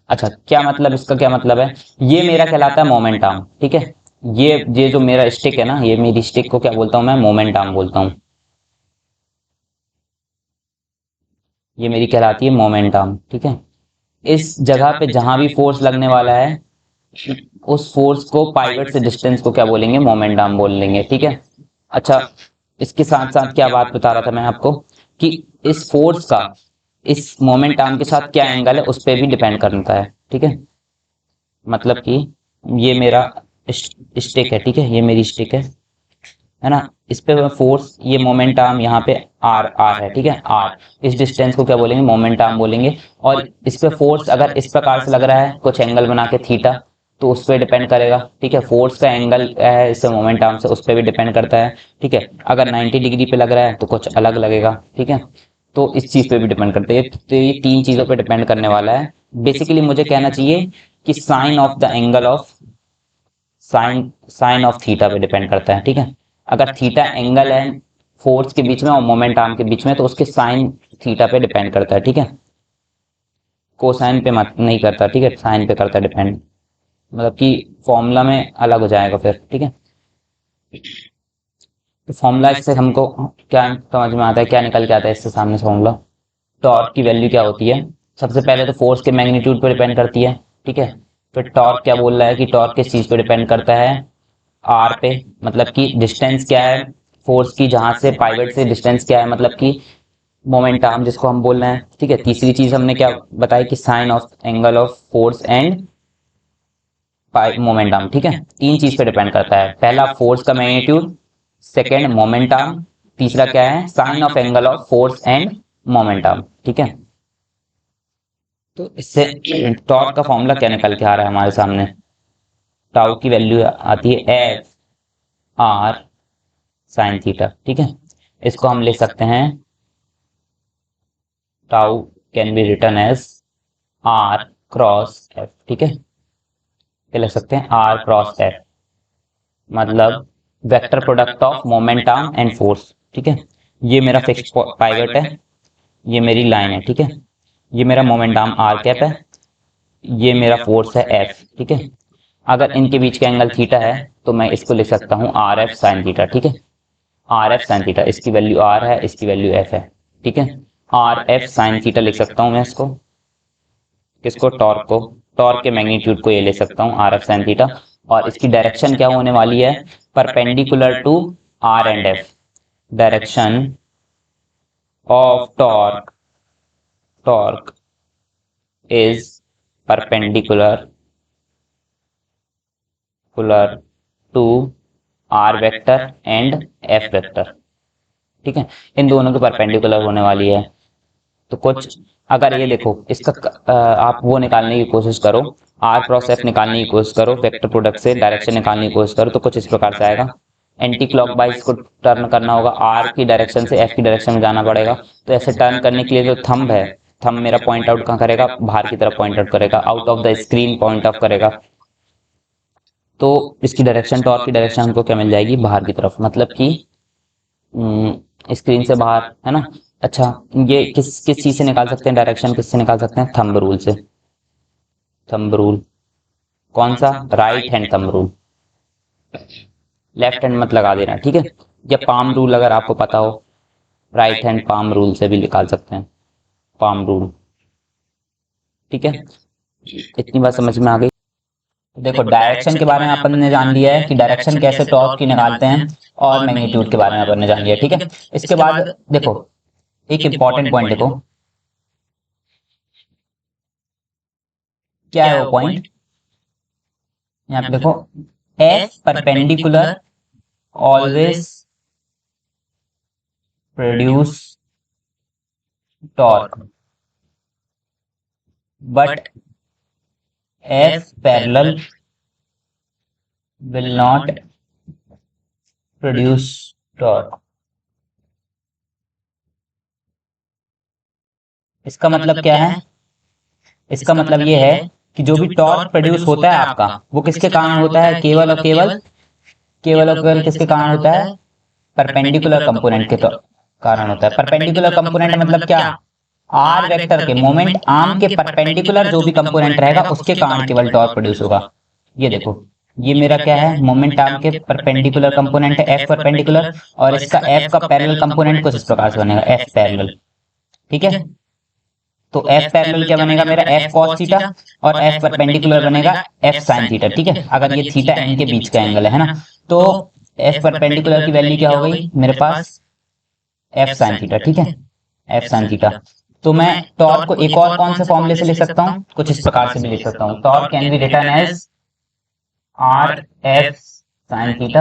अच्छा, क्या मतलब इसका, क्या मतलब है? ये मेरा कहलाता है मोमेंट आर्म, ठीक है। ये जो मेरा स्टिक है ना, ये मेरी स्टिक को क्या बोलता हूं मैं? मोमेंट आर्म बोलता हूं। ये मेरी कहलाती है मोमेंट आर्म, ठीक है। इस जगह पे जहां भी फोर्स लगने वाला है उस फोर्स को, पाइवट से डिस्टेंस को क्या बोलेंगे? मोमेंट आर्म बोल लेंगे, ठीक है। अच्छा, इसके साथ साथ क्या बात बता रहा था मैं आपको कि इस फोर्स का इस मोमेंट आर्म के साथ क्या एंगल है उस पर भी डिपेंड करता है, ठीक है। मतलब कि ये मेरा स्टिक है, ठीक है, ये मेरी स्टिक है ना, इस पे फोर्स, ये मोमेंट आर्म यहाँ पे आर आर है, ठीक है, आर, इस डिस्टेंस को क्या बोलेंगे? मोमेंट आर्म बोलेंगे। और इस पे फोर्स अगर इस प्रकार से लग रहा है कुछ एंगल बना के थीटा, तो उस पर डिपेंड करेगा, ठीक है। फोर्स का एंगल है इससे मोमेंट आर्म से, उस पर भी डिपेंड करता है, ठीक है। अगर 90 डिग्री पे लग रहा है तो कुछ अलग लगेगा, ठीक है। तो इस चीज पे भी डिपेंड करता है, तो ये तीन चीजों पे डिपेंड करने वाला है। बेसिकली मुझे कहना चाहिए कि sine of the angle of, sine sine of theta पे डिपेंड करता है, ठीक है। अगर थीटा एंगल है फोर्स के बीच में और मोमेंट आर्म के बीच में तो उसके साइन थीटा पे डिपेंड करता है, ठीक है। कोसाइन पे मत नहीं करता, ठीक है, साइन पे करता है डिपेंड, मतलब कि फॉर्मूला में अलग हो जाएगा फिर, ठीक है। तो फॉर्मूला इससे हमको क्या समझ में आता है, क्या निकल के आता है इससे सामने से फॉर्मूला? टॉर्क की वैल्यू क्या होती है? सबसे पहले तो फोर्स के मैग्नीट्यूड पर डिपेंड करती है, ठीक है। फिर टॉर्क क्या बोल रहा है कि टॉर्क किस चीज पे डिपेंड करता है? आर पे, मतलब कि डिस्टेंस क्या है फोर्स की, जहां से पाइवट से डिस्टेंस क्या है, मतलब कि मोमेंट आर्म जिसको हम बोल रहे हैं, ठीक है। तीसरी चीज हमने क्या बताई कि sine of angle of force and moment arm, ठीक है। तीन चीज पे डिपेंड करता है, पहला फोर्स का मैग्नीट्यूड, सेकेंड मोमेंट आर्म, तीसरा क्या है? Sine of angle of force and moment arm, ठीक है। तो इससे टॉर्क का फॉर्मूला क्या निकल के आ रहा है हमारे सामने? टाउ की वैल्यू आती है एफ आर साइन थीटा, ठीक है। इसको हम लिख सकते हैं, tau can be written as R cross F, ठीक है। क्या लिख सकते हैं? आर क्रॉस एफ, मतलब vector product of moment arm and force, ठीक है। ये मेरा फिक्स पाइवट है, ये मेरी लाइन है, ठीक है। ये मेरा मोमेंट आर्म आर कैप है, ये मेरा फोर्स है एफ, ठीक है। अगर इनके बीच का एंगल थीटा है तो मैं इसको लिख सकता हूँ आर एफ साइन थीटा, ठीक है। आर एफ साइन थीटा, इसकी वैल्यू आर है, इसकी वैल्यू एफ है, ठीक है। आर एफ साइन थीटा लिख सकता हूँ मैं इसको, किसको? टॉर्क को, टॉर्क के मैग्नीट्यूड को ये ले सकता हूँ आर एफ साइन थीटा। और इसकी डायरेक्शन क्या होने वाली है? Perpendicular to R and F, direction of torque, torque is perpendicular to R vector and F vector, ठीक है। इन दोनों के परपेंडिकुलर होने वाली है। तो कुछ अगर ये देखो इसका आप वो निकालने की कोशिश करो, आर क्रॉस एफ निकालने की कोशिश करो, वेक्टर प्रोडक्ट से डायरेक्शन निकालने की कोशिश करो, तो कुछ इस प्रकार से आएगा, एंटी क्लॉकवाइज को टर्न करना होगा, आर की डायरेक्शन से एफ की डायरेक्शन में जाना पड़ेगा। तो ऐसे टर्न करने के लिए जो थंब है, थंब मेरा पॉइंट आउट कहाँ करेगा, बाहर की तरफ पॉइंट आउट करेगा, out of the screen point of करेगा। तो इसकी डायरेक्शन, टॉर्क की डायरेक्शन हमको क्या मिल जाएगी, बाहर की तरफ, मतलब कि स्क्रीन से बाहर, है ना। अच्छा, ये किस किस चीज से निकाल सकते हैं डायरेक्शन, किससे निकाल सकते हैं, थंब रूल से। थंब रूल कौन सा, right hand thumb rule, left hand मत लगा देना, ठीक है। या पाम रूल अगर आपको पता हो, राइट हैंड पाम रूल से भी निकाल सकते हैं, पाम रूल, ठीक है। इतनी बात समझ में आ गई। देखो डायरेक्शन के बारे में अपन ने जान लिया है कि डायरेक्शन कैसे टॉर्क की निकालते हैं, और मैग्नीट्यूड के बारे में अपन ने जान लिया, ठीक है। इसके बाद देखो एक इंपॉर्टेंट पॉइंट देखो, क्या है वो पॉइंट, यहाँ पे देखो, F perpendicular always produce torque, but F parallel will not produce torque। इसका मतलब क्या है, इसका मतलब ये है कि जो भी टॉर्क प्रोड्यूस होता है आपका, वो किसके कारण होता है, केवल और केवल, केवल और केवल किसके कारण होता है, परपेंडिकुलर कंपोनेंट के कारण होता है। परपेंडिकुलर कंपोनेंट मतलब क्या, आर वेक्टर के मोमेंट आर्म के परपेंडिकुलर जो भी कंपोनेंट रहेगा उसके कारण केवल टॉर्क प्रोड्यूस होगा। ये देखो, ये मेरा क्या है, मोमेंट आर्म के परपेंडिकुलर कंपोनेंट है एफ परपेंडिकुलर, और इसका एफ का पैरेलल कंपोनेंट कुछ इस प्रकार से बनेगा, एफ पैरेलल, ठीक है। तो एफ पैरेलल क्या बनेगा मेरा, एफ कॉस थीटा, और एफ परपेंडिकुलर बनेगा एफ साइन थीटा, ठीक है। अगर ये थीटा एन के बीच का एंगल है ना, तो एफ परपेंडिकुलर की वैल्यू क्या हो गई मेरे पास, एफ साइन थीटा, ठीक है, एफ साइन थीटा। तो मैं टॉर्क को एक और कौन से फॉर्मूले से लिख सकता हूँ, कुछ इस प्रकार से भी लिख सकता हूँ, torque can be written as R F sine theta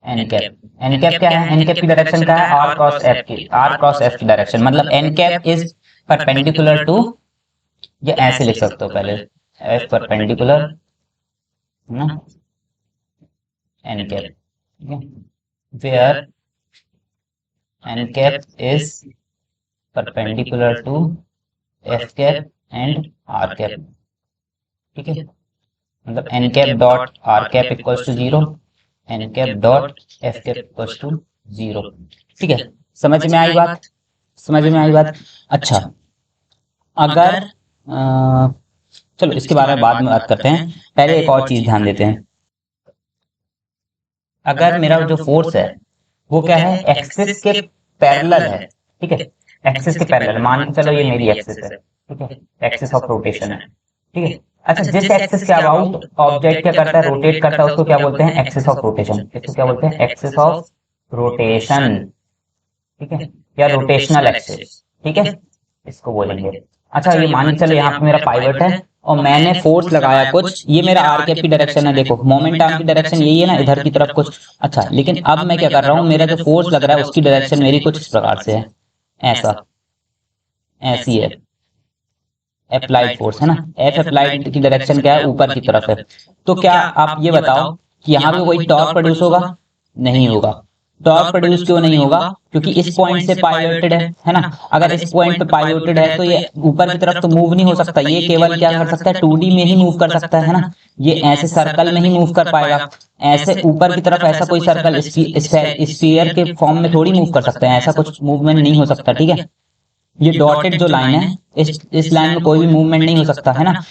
N cap. N cap क्या है, एन कैप की डायरेक्शन क्या है, आर क्रॉस एफ की, आर क्रॉस एफ की डायरेक्शन, मतलब N cap is perpendicular to, ये ऐसे लिख सकते हो पहले, एफ परपेंडिकुलर ना एन कैप, ठीक है, where N cap is perpendicular to F cap and R cap, ठीक है। मतलब N cap dot are cap equals to zero, N cap dot F cap equals to zero, ठीक है। समझ में आई बात, समझ में आई बात। अच्छा, अगर चलो इसके बारे में बाद में बात करते हैं, पहले एक और चीज ध्यान देते हैं। अगर मेरा जो फोर्स है वो क्या है, एक्सिस के पैरेलल है, ठीक है, एक्सिस के पैरेलल, मान के चलो ये मेरी एक्सिस है, ठीक है, एक्सिस ऑफ रोटेशन है, ठीक है। अच्छा, जिस एक्सिस के अबाउट ऑब्जेक्ट क्या करता है, रोटेट करता है, उसको क्या बोलते हैं, एक्सिस ऑफ रोटेशन, इसको क्या बोलते हैं, एक्सिस ऑफ रोटेशन, ठीक है, या रोटेशनल एक्सिस, ठीक है, इसको बोलेंगे। अच्छा, ये मान के चलो यहाँ पे मेरा पाइवट है और मैंने फोर्स लगाया कुछ, ये मेरा आर कैप की डायरेक्शन है, देखो मोमेंट आर्म की डायरेक्शन यही है ना, इधर की तरफ कुछ। अच्छा, लेकिन अब मैं क्या कर रहा हूँ, मेरा जो फोर्स लग रहा है उसकी डायरेक्शन मेरी कुछ इस प्रकार से है, ऐसा, ऐसी है, अप्लाइड फोर्स है ना, एफ अप्लाइड की डायरेक्शन क्या है, ऊपर की तरफ है। तो क्या आप ये बताओ कि यहाँ पे कोई टॉर्क प्रोड्यूस होगा, नहीं होगा। टॉर्क प्रोड्यूस क्यों नहीं होगा, क्योंकि इस पॉइंट से पाइवोटेड है ना, अगर इस पॉइंट पे पाइवोटेड है तो ये ऊपर की तरफ तो मूव नहीं हो सकता, ये केवल क्या कर सकता है, 2D में ही मूव कर सकता है ना, ये ऐसे सर्कल में ही मूव कर पाएगा, ऐसे ऊपर की तरफ ऐसा कोई सर्कल स्फीयर के फॉर्म में थोड़ी मूव कर सकते हैं, ऐसा कुछ मूवमेंट नहीं हो सकता, ठीक है। ये डॉटेड जो लाइन है, इस लाइन में कोई भी मूवमेंट नहीं हो सकता है ना,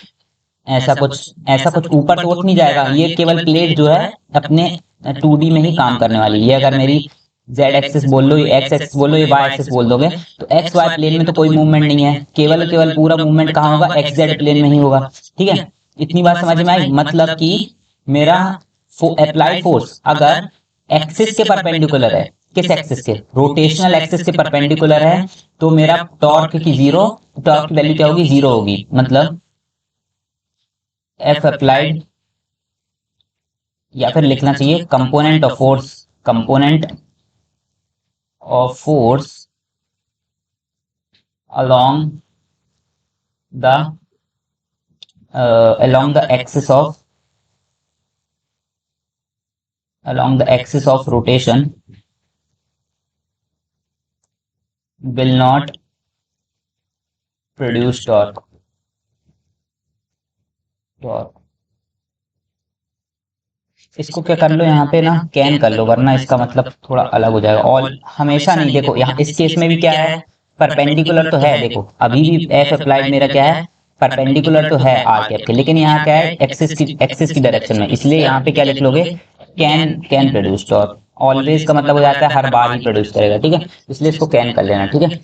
ऐसा कुछ ऊपर तो उठ नहीं जाएगा, ये केवल प्लेट जो है अपने 2D में ही काम करने वाली है। ये अगर मेरी जेड एक्सिस बोल लो, ये एक्स एक्सिस बोल लो, ये वाई एक्सिस बोल दोगे, तो एक्स वाई प्लेन में तो कोई मूवमेंट नहीं है, केवल केवल पूरा मूवमेंट कहाँ होगा, एक्स जेड प्लेन में ही होगा, ठीक है। इतनी बात समझ में आई, मतलब कि मेरा अप्लाइड फोर्स अगर एक्सिस के परपेंडिकुलर है, किस एक्सिस के, रोटेशनल एक्सिस के परपेंडिकुलर है, तो मेरा टॉर्क की जीरो, टॉर्क की वैल्यू क्या होगी, जीरो होगी, मतलब एफ अप्लाइड, या फिर लिखना चाहिए component of force, component of force along the along the axis of along the axis of rotation will not produce torque. इसको क्या कर लो यहाँ पे ना कैन कर लो, वरना इसका मतलब थोड़ा अलग हो जाएगा। ऑल हमेशा नहीं, देखो यहाँ इस केस में भी क्या है, परपेंडिकुलर तो है, देखो अभी भी एफ अप्लाइड मेरा क्या है, परपेंडिकुलर तो है आर कैप के, लेकिन यहाँ क्या है, एक्सिस की डायरेक्शन में, इसलिए यहाँ पे क्या लिख लोगे, कैन प्रोड्यूस टॉर्क। ऑलवेज का मतलब हो जाता है हर बार ही प्रोड्यूस करेगा, ठीक है, इसलिए इसको कैन कर लेना, ठीक है।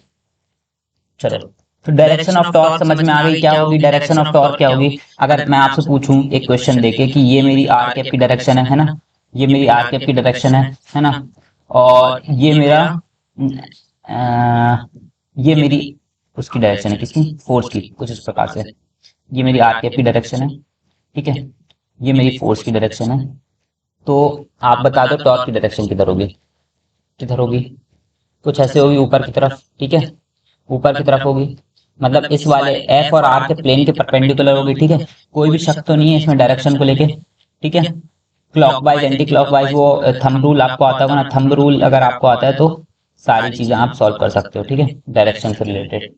चलो, तो डायरेक्शन ऑफ टॉर्क समझ में आ गई, क्या होगी डायरेक्शन ऑफ टॉर्क, क्या होगी। अगर मैं आपसे पूछूं एक क्वेश्चन देके कि ये मेरी आर कैप की डायरेक्शन है ना, ये मेरी आर कैप की डायरेक्शन है ना, और ये मेरा ये मेरी उसकी डायरेक्शन है, किसकी, फोर्स की, कुछ इस प्रकार से, ये मेरी आर कैप की डायरेक्शन है, ठीक है, ये मेरी फोर्स की डायरेक्शन है, तो आप बता दो टॉर्क की डायरेक्शन किधर होगी, किधर होगी, कुछ ऐसे होगी ऊपर की तरफ, ठीक है, ऊपर की तरफ होगी, मतलब इस वाले एफ और आर के प्लेन के परपेंडिकुलर होगी, ठीक है, कोई भी शक तो नहीं है इसमें डायरेक्शन को लेके, ठीक है। क्लॉकवाइज एंटी क्लॉकवाइज वो थंब रूल आपको आता होगा ना, थंब रूल अगर आपको आता है तो सारी चीजें आप सॉल्व कर सकते हो, ठीक है, डायरेक्शन से रिलेटेड।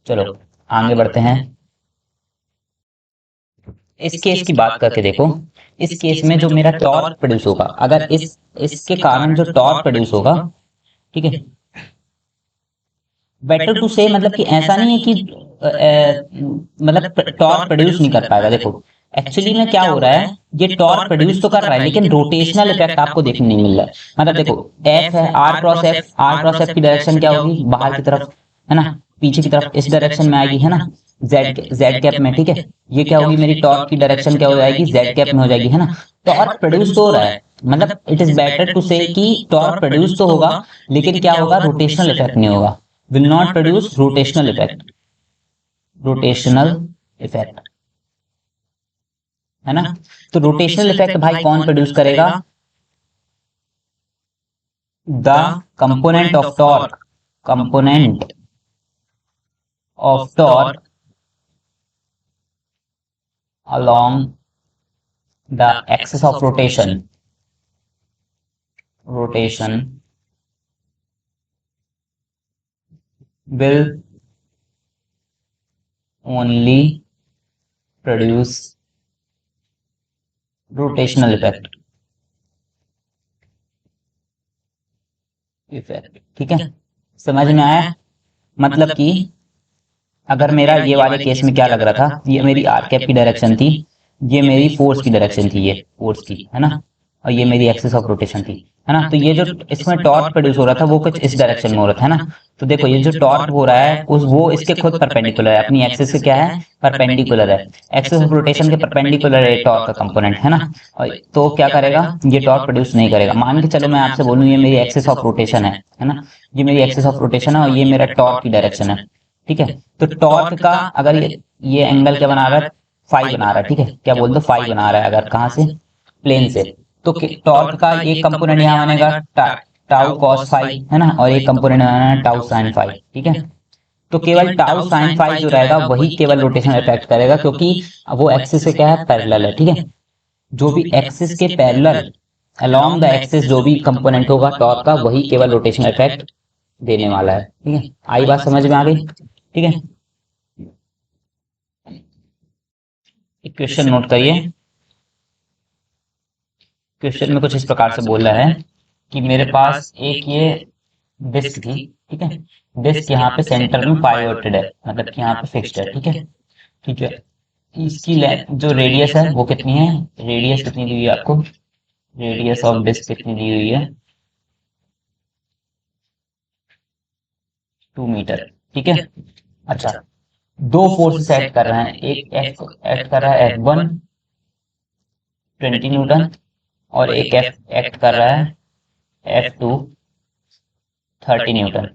चलो आगे बढ़ते हैं। इस केस की बात करके देखो, इस केस में जो मेरा टॉर्क प्रोड्यूस होगा, अगर इसके कारण जो टॉर्क प्रोड्यूस होगा, ठीक है, बेटर टू से मतलब कि ऐसा नहीं है कि मतलब टॉर्क प्रोड्यूस नहीं कर पाएगा, देखो एक्चुअली में क्या हो रहा है, ये टॉर्क प्रोड्यूस तो कर रहा है, लेकिन रोटेशनल इफेक्ट आपको देखने नहीं मिल रहा है। मतलब देखो एफ है, आर क्रॉस एफ की डायरेक्शन क्या होगी, बाहर की तरफ, है ना, पीछे की तरफ इस डायरेक्शन में आएगी, है ना, जेड कैप में, ठीक है, ये क्या होगी मेरी टॉर्क की डायरेक्शन, क्या हो जाएगी, जेड कैप में हो जाएगी, है ना। टॉर्क प्रोड्यूस तो हो रहा है, मतलब इट इज बेटर टू से कि टॉर्क प्रोड्यूस तो होगा, लेकिन क्या होगा, रोटेशनल इफेक्ट नहीं होगा, will not produce rotational effect, rotational effect, है ना। तो रोटेशनल इफेक्ट भाई कौन प्रोड्यूस करेगा, the component of torque, component of torque along the axis of rotation will only produce rotational effect, ठीक है, समझ में आया। मतलब कि अगर मेरा ये वाले केस में क्या लग रहा था, ये मेरी आर कैप की डायरेक्शन थी, ये मेरी फोर्स की डायरेक्शन थी, ये फोर्स की, है ना, और ये मेरी एक्सिस ऑफ रोटेशन थी, है ना। तो ये जो इसमें टॉर्क प्रोड्यूस हो रहा था वो कुछ इस डायरेक्शन में हो रहा था, है ना। तो देखो ये जो टॉर्क हो रहा है उस वो इसके खुद परपेंडिकुलर है, अपनी एक्सिस से क्या है, परपेंडिकुलर है, एक्सिस ऑफ रोटेशन के परपेंडिकुलर है टॉर्क का कंपोनेंट, है ना। और तो क्या करेगा, ये टॉर्क प्रोड्यूस नहीं करेगा। मान के चलो मैं आपसे बोलूँ ये मेरी एक्सिस ऑफ रोटेशन है ना, ये मेरी एक्सिस ऑफ रोटेशन है और ये मेरा टॉर्क की डायरेक्शन है, ठीक है। तो टॉर्क का अगर ये एंगल क्या बना रहा है, फाई बना रहा है, ठीक है, क्या बोल दो, फाई बना रहा है, अगर कहाँ से, प्लेन से, तो टॉर्क का एक कंपोनेंट यहाँ बनेगा टाउ कॉस फाई, है ना, और एक कंपोनेंट बनेगा टाउ साइन फाई, ठीक है। तो केवल टाउ साइन फाई जो रहेगा वही केवल रोटेशन इफेक्ट करेगा, क्योंकि वो एक्सिस से क्या है, पैरेलल है, ठीक है। जो भी एक्सिस के पैरेलल अलोंग द एक्सिस जो भी कंपोनेंट होगा टॉर्क का, वही केवल रोटेशन इफेक्ट देने वाला है, ठीक है। आई बात समझ में आ गई, ठीक है। एक क्वेश्चन नोट करिए, क्वेश्चन में कुछ इस प्रकार से बोल रहा है कि मेरे पास एक ये डिस्क थी, ठीक है, डिस्क यहाँ पे सेंटर में पाइवोटेड है, मतलब कि यहाँ पे फिक्स्ड है, ठीक है, ठीक है। इसकी जो रेडियस है वो कितनी है, रेडियस कितनी दी हुई है आपको, रेडियस ऑफ डिस्क कितनी दी हुई है, 2 मीटर, ठीक है। अच्छा, दो फोर्स एक्ट कर रहे हैं, एक एक्ट कर रहा है F1 20 न्यूटन, और एक एक्ट कर रहा है F2 30 न्यूटन।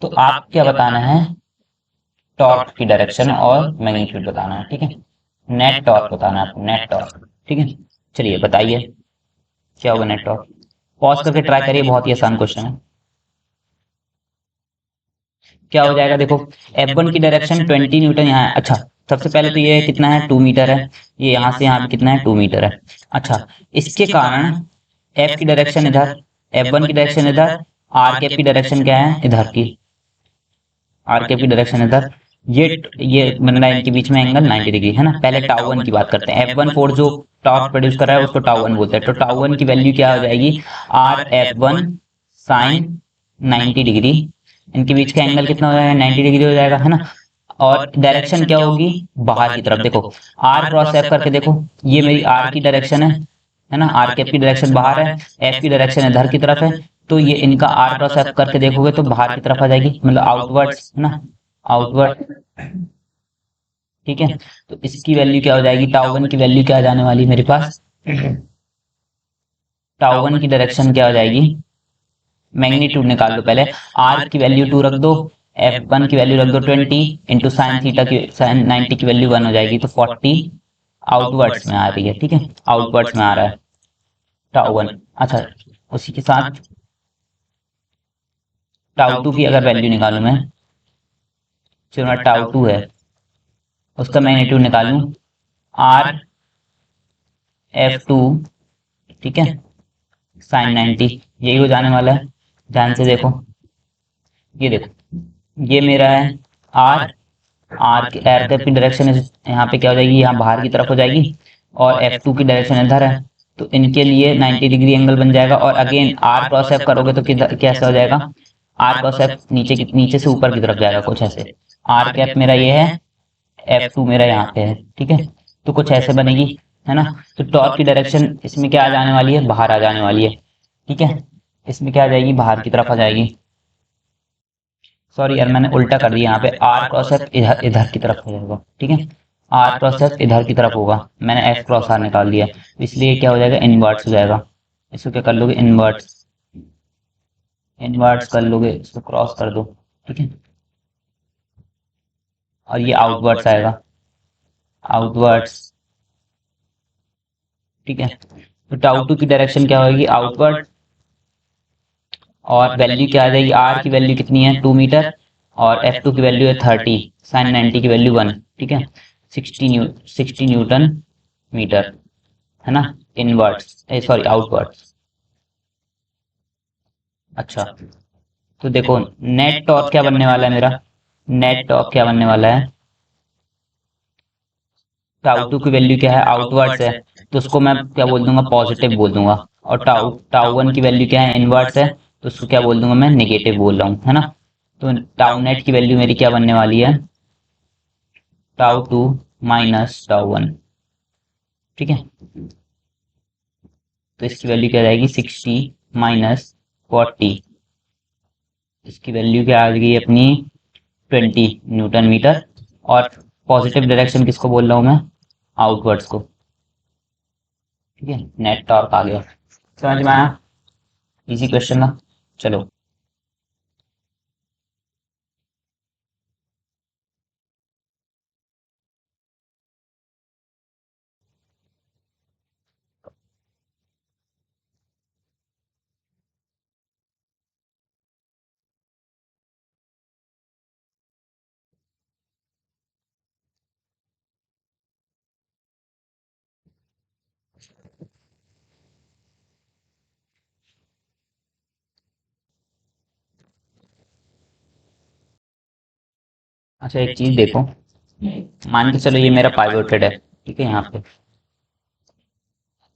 तो आप क्या बताना है, टॉर्क की डायरेक्शन और मैग्नीट्यूड बताना है, ठीक है, नेट टॉर्क बताना है आपको, नेट टॉर्क, ठीक है। चलिए बताइए क्या होगा नेट टॉर्क, पॉज करके ट्राई करिए, बहुत ही आसान क्वेश्चन है। क्या हो जाएगा, देखो F1 की डायरेक्शन 20 न्यूटन यहाँ है, अच्छा सबसे पहले तो ये कितना है, 2 मीटर है, ये यहाँ से यहाँ भी कितना है, 2 मीटर है। अच्छा, इसके कारण एफ की डायरेक्शन इधर, F1 की डायरेक्शन इधर, आर कैप की डायरेक्शन क्या है इधर की, आर कैप की डायरेक्शन इधर। ये मतलब लाइन के बीच में एंगल 90 डिग्री है ना। पहले टाउ वन की बात करते हैं। F1 फोर्स जो टॉर्क प्रोड्यूस कर रहा है उसको टाउ वन बोलते हैं। तो टाउ वन की वैल्यू क्या हो जाएगी, RF1 साइन 90 डिग्री। इनके बीच का एंगल कितना हो जाएगा, 90 डिग्री हो जाएगा है ना। और डायरेक्शन क्या होगी, बाहर की तरफ। देखो आर क्रॉस एफ करके देखो, ये मेरी आर की डायरेक्शन है ना, आर कैप की डायरेक्शन बाहर है, एफ की डायरेक्शन इधर की तरफ है। तो ये इनका आर क्रॉस एफ करके देखोगे तो बाहर की तरफ आ जाएगी, मतलब आउटवर्ड्स है ना, आउटवर्ड। ठीक है, तो इसकी वैल्यू क्या हो जाएगी, टाउ वन की वैल्यू क्या आ जाने वाली मेरे पास, टाउ वन की डायरेक्शन क्या हो जाएगी, मैग्नीट्यूड निकाल लो पहले। आर की वैल्यू 2 रख दो, F1 की वैल्यू रख दो 20 इंटू साइन थीटा की, साइन 90 की वैल्यू 1 हो जाएगी, तो 40 आउटवर्ड्स में आ रही है। ठीक है, आउटवर्ड्स में आ रहा है टाउ वन। अच्छा, उसी के साथ टाउ टू की अगर वैल्यू निकालूं मैं, जो मेरा टाउ टू है उसका मैग्नीट्यूड निकालूं, आर एफ टू, ठीक है, साइन 90, यही हो जाने वाला है। ध्यान से देखो, ये देखो, ये मेरा है आर, आर की एयर कैप की डायरेक्शन यहाँ पे क्या हो जाएगी, यहाँ बाहर की तरफ हो जाएगी, और F2 की डायरेक्शन इधर है। तो इनके लिए 90 डिग्री एंगल बन जाएगा। और अगेन आर क्रॉस एफ करोगे तो कैसा हो जाएगा, आर क्रॉस एफ नीचे से ऊपर की तरफ जाएगा कुछ ऐसे। आर कैप मेरा ये है, F2 मेरा यहाँ पे है। ठीक है, तो कुछ ऐसे बनेगी है ना। तो टॉर्क की डायरेक्शन इसमें क्या आ जाने वाली है, बाहर आ जाने वाली है। ठीक है, इसमें क्या आ जाएगी, बाहर की तरफ आ जाएगी। सॉरी यार, मैंने उल्टा कर दिया, यहाँ पे आर क्रॉस एफ इधर इधर की तरफ हो जाएगा। ठीक है, आर क्रॉस एफ इधर की तरफ होगा, मैंने एफ क्रॉस आर निकाल दिया, इसलिए क्या हो जाएगा, इनवर्ट्स हो जाएगा। इसको क्या कर लोगे, इनवर्ट्स, इनवर्ट्स कर लोगे, इसको क्रॉस कर दो। ठीक है, और ये आउटवर्ड्स आएगा, आउटवर्ड्स। ठीक है, तो टाउ टू की डायरेक्शन क्या होगी, आउटवर्ड। और वैल्यू क्या आ जाएगी, आर की वैल्यू कितनी है 2 मीटर, और F2 की वैल्यू है 30, साइन 90 की वैल्यू 1। ठीक है, 60 न्यूटन मीटर है ना, इनवर्ड्स, सॉरी आउटवर्ड्स। अच्छा, तो देखो नेट टॉर्क क्या बनने वाला है मेरा, नेट टॉर्क क्या बनने वाला है, टाउ टू की वैल्यू क्या है, आउटवर्ड्स है, तो उसको मैं क्या बोल दूंगा, पॉजिटिव बोल दूंगा। और टाउ टाउ वन की वैल्यू क्या है, इनवर्ड्स है, तो उसको क्या बोल दूंगा, मैं नेगेटिव बोल रहा हूँ है ना। तो टाउ नेट की वैल्यू मेरी क्या बनने वाली है, tau two minus tau one. ठीक है, तो इसकी वैल्यू क्या जाएगी, 60 माइनस 40, इसकी वैल्यू क्या आ गई अपनी 20 न्यूटन मीटर। और पॉजिटिव डायरेक्शन किसको बोल रहा हूँ मैं, आउटवर्ड्स को। ठीक है, नेट टॉर्क आ गया, समझ में आया, इजी क्वेश्चन था। चलो, अच्छा एक चीज देखो, मान के चलो ये मेरा पाइवोटेड है। ठीक है, यहाँ पे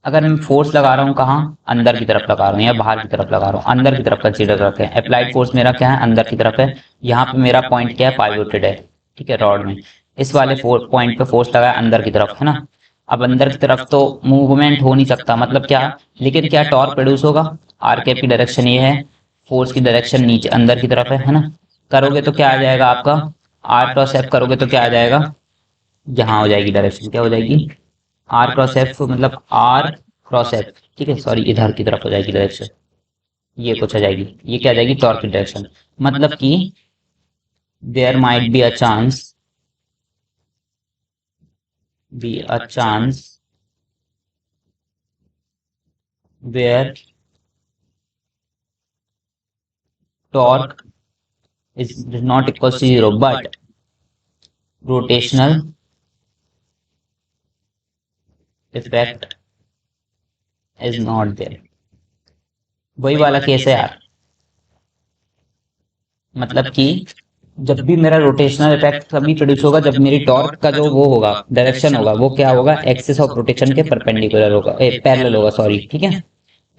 अगर मैं फोर्स लगा रहा हूँ कहाँ, अंदर की तरफ लगा रहा हूँ या बाहर की तरफ लगा रहा हूँ, अंदर की तरफ कंसीडर करते हैं। अप्लाइड फोर्स मेरा क्या है, अंदर की तरफ है। यहाँ पे मेरा पॉइंट क्या है, पाइवोटेड है। ठीक है, रॉड में इस वाले पॉइंट पे फोर्स लगा है अंदर की तरफ है ना। अब अंदर की तरफ तो मूवमेंट हो नहीं सकता, मतलब क्या, लेकिन क्या टॉर्क प्रोड्यूस होगा। आर कैप की डायरेक्शन ये है, फोर्स की डायरेक्शन नीचे अंदर की तरफ है ना। करोगे तो क्या आ जाएगा आपका, आर क्रॉस एफ करोगे तो क्या आ जाएगा, यहाँ हो जाएगी डायरेक्शन, क्या हो जाएगी, आर क्रॉस एफ, मतलब आर क्रॉस एफ। ठीक है, सॉरी इधर की तरफ हो जाएगी डायरेक्शन, ये कुछ आ जाएगी, ये क्या आ जाएगी, टॉर्क की डायरेक्शन। मतलब कि there might be a chance where torque is not equals to zero, but rotational effect is not there. वही वाला केस है यार, मतलब कि जब भी मेरा रोटेशनल इफेक्ट तभी प्रोड्यूस होगा जब मेरी टॉर्क का जो वो होगा डायरेक्शन होगा वो क्या होगा, एक्सिस ऑफ रोटेशन के परपेंडिकुलर होगा, पैरेलल होगा, सॉरी, ठीक है,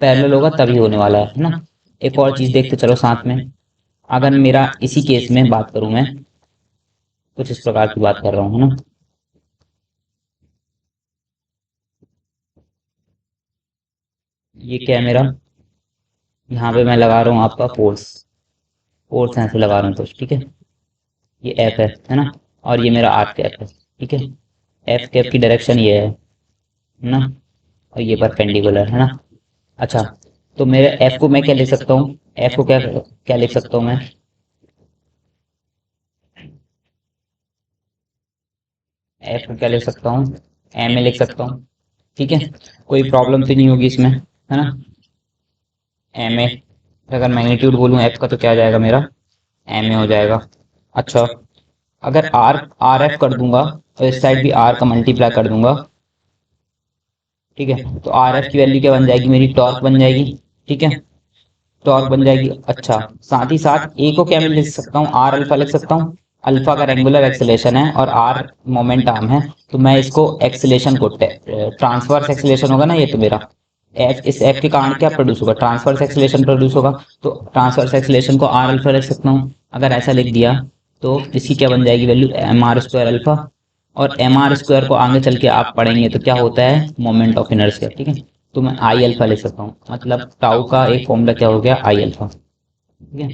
पैरेलल होगा तभी होने वाला है ना। एक और चीज देखते चलो साथ में, अगर मेरा इसी केस में बात करूं, मैं कुछ इस प्रकार की बात कर रहा हूँ ना, ये क्या है मेरा, यहाँ पे मैं लगा रहा हूँ आपका फोर्स, फोर्स ऐसे लगा रहा हूँ कुछ, ठीक है, ये एफ है ना, और ये मेरा आर कैप है, ठीक है, एफ कैप की डायरेक्शन ये है ना, और ये परपेंडिकुलर है ना। अच्छा, तो मेरे एफ को मैं क्या लिख सकता हूँ, एफ को क्या क्या लिख सकता हूँ मैं, एफ को क्या लिख सकता हूँ, एम में लिख सकता हूँ, ठीक है, कोई प्रॉब्लम तो नहीं होगी इसमें, है ना। एम ए, अगर मैग्नीट्यूड बोलूँ एफ का तो क्या आ जाएगा मेरा, एम ए हो जाएगा। अच्छा, अगर आर आर एफ कर दूंगा और इस साइड भी आर का मल्टीप्लाई कर दूंगा, ठीक है, तो आर एफ की वैल्यू क्या बन जाएगी, मेरी टॉर्क बन जाएगी, ठीक है, टॉर्क बन जाएगी। अच्छा, साथ ही साथ ए को क्या मैं लिख सकता हूँ, आर अल्फा लिख सकता हूँ, अल्फा का रेंगुलर एक्सेलेरेशन है और आर मोमेंट आर्म है, तो मैं इसको एक्सेलेरेशन को ट्रांसवर्स एक्सेलेरेशन होगा ना ये, तो मेरा एफ, इस एफ के कारण क्या प्रोड्यूस होगा, ट्रांसवर्स एक्सेलेरेशन प्रोड्यूस होगा, तो ट्रांसवर्स एक्सेलेरेशन को आर अल्फा लिख सकता हूँ। अगर ऐसा लिख दिया तो इसकी क्या बन जाएगी value, M R square alpha, और एम आर स्क्वायर को आगे चल के आप पढ़ेंगे तो क्या होता है, मोमेंट ऑफ इनर्शिया, ठीक है, तो मैं आई अल्फा लिख सकता हूँ, मतलब टाउ का एक फॉर्मूला क्या हो गया, आई अल्फा, ठीक है,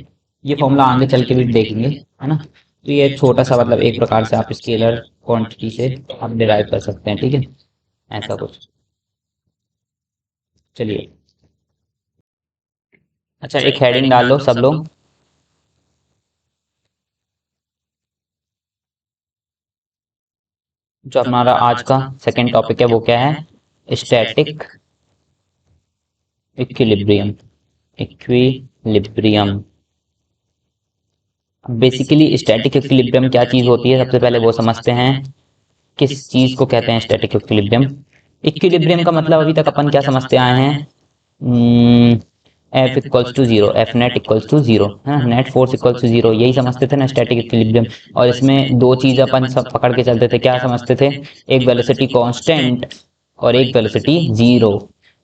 ये फॉर्मूला आगे चल के भी देखेंगे, है ना। तो ये छोटा सा मतलब एक प्रकार से आप स्केलर क्वांटिटी से आप डिराइव कर सकते हैं, ठीक है, ऐसा कुछ। चलिए, अच्छा एक हेडिंग डाल लो सब लोग, जो हमारा आज का सेकंड टॉपिक है वो क्या है, static equilibrium, equilibrium. Basically static equilibrium क्या चीज होती है, सबसे पहले वो समझते हैं, किस चीज को कहते हैं स्टैटिक इक्विलिब्रियम। इक्विलिब्रियम का मतलब अभी तक अपन क्या समझते आए हैं, F equals to zero, F net equals to zero, है ना, net force equals to zero, यही समझते थे ना स्टैटिक इक्विलिब्रियम। और इसमें दो चीज अपन सब पकड़ के चलते थे, क्या समझते थे, एक वेलोसिटी कांस्टेंट और एक वेलोसिटी जीरो,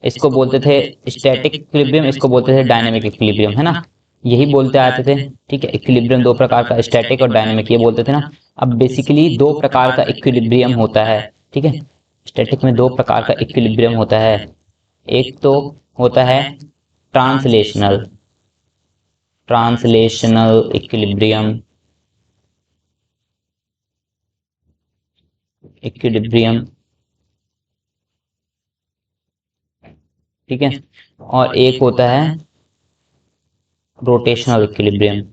इसको बोलते थे स्टैटिक इक्विलिब्रियम, इसको बोलते थे डायनेमिक इक्विलिब्रियम, है ना, यही बोलते आते थे, ठीक है। इक्विलिब्रियम दो प्रकार का, स्टैटिक और डायनेमिक, ये बोलते थे ना। अब बेसिकली दो प्रकार का इक्विलिब्रियम होता है, ठीक है, स्टैटिक में दो प्रकार का इक्विलिब्रियम होता है, एक तो होता है ट्रांसलेशनल, ट्रांसलेशनल इक्विलिब्रियम, इक्विलिब्रियम, ठीक है, और एक होता है रोटेशनल इक्विलिब्रियम,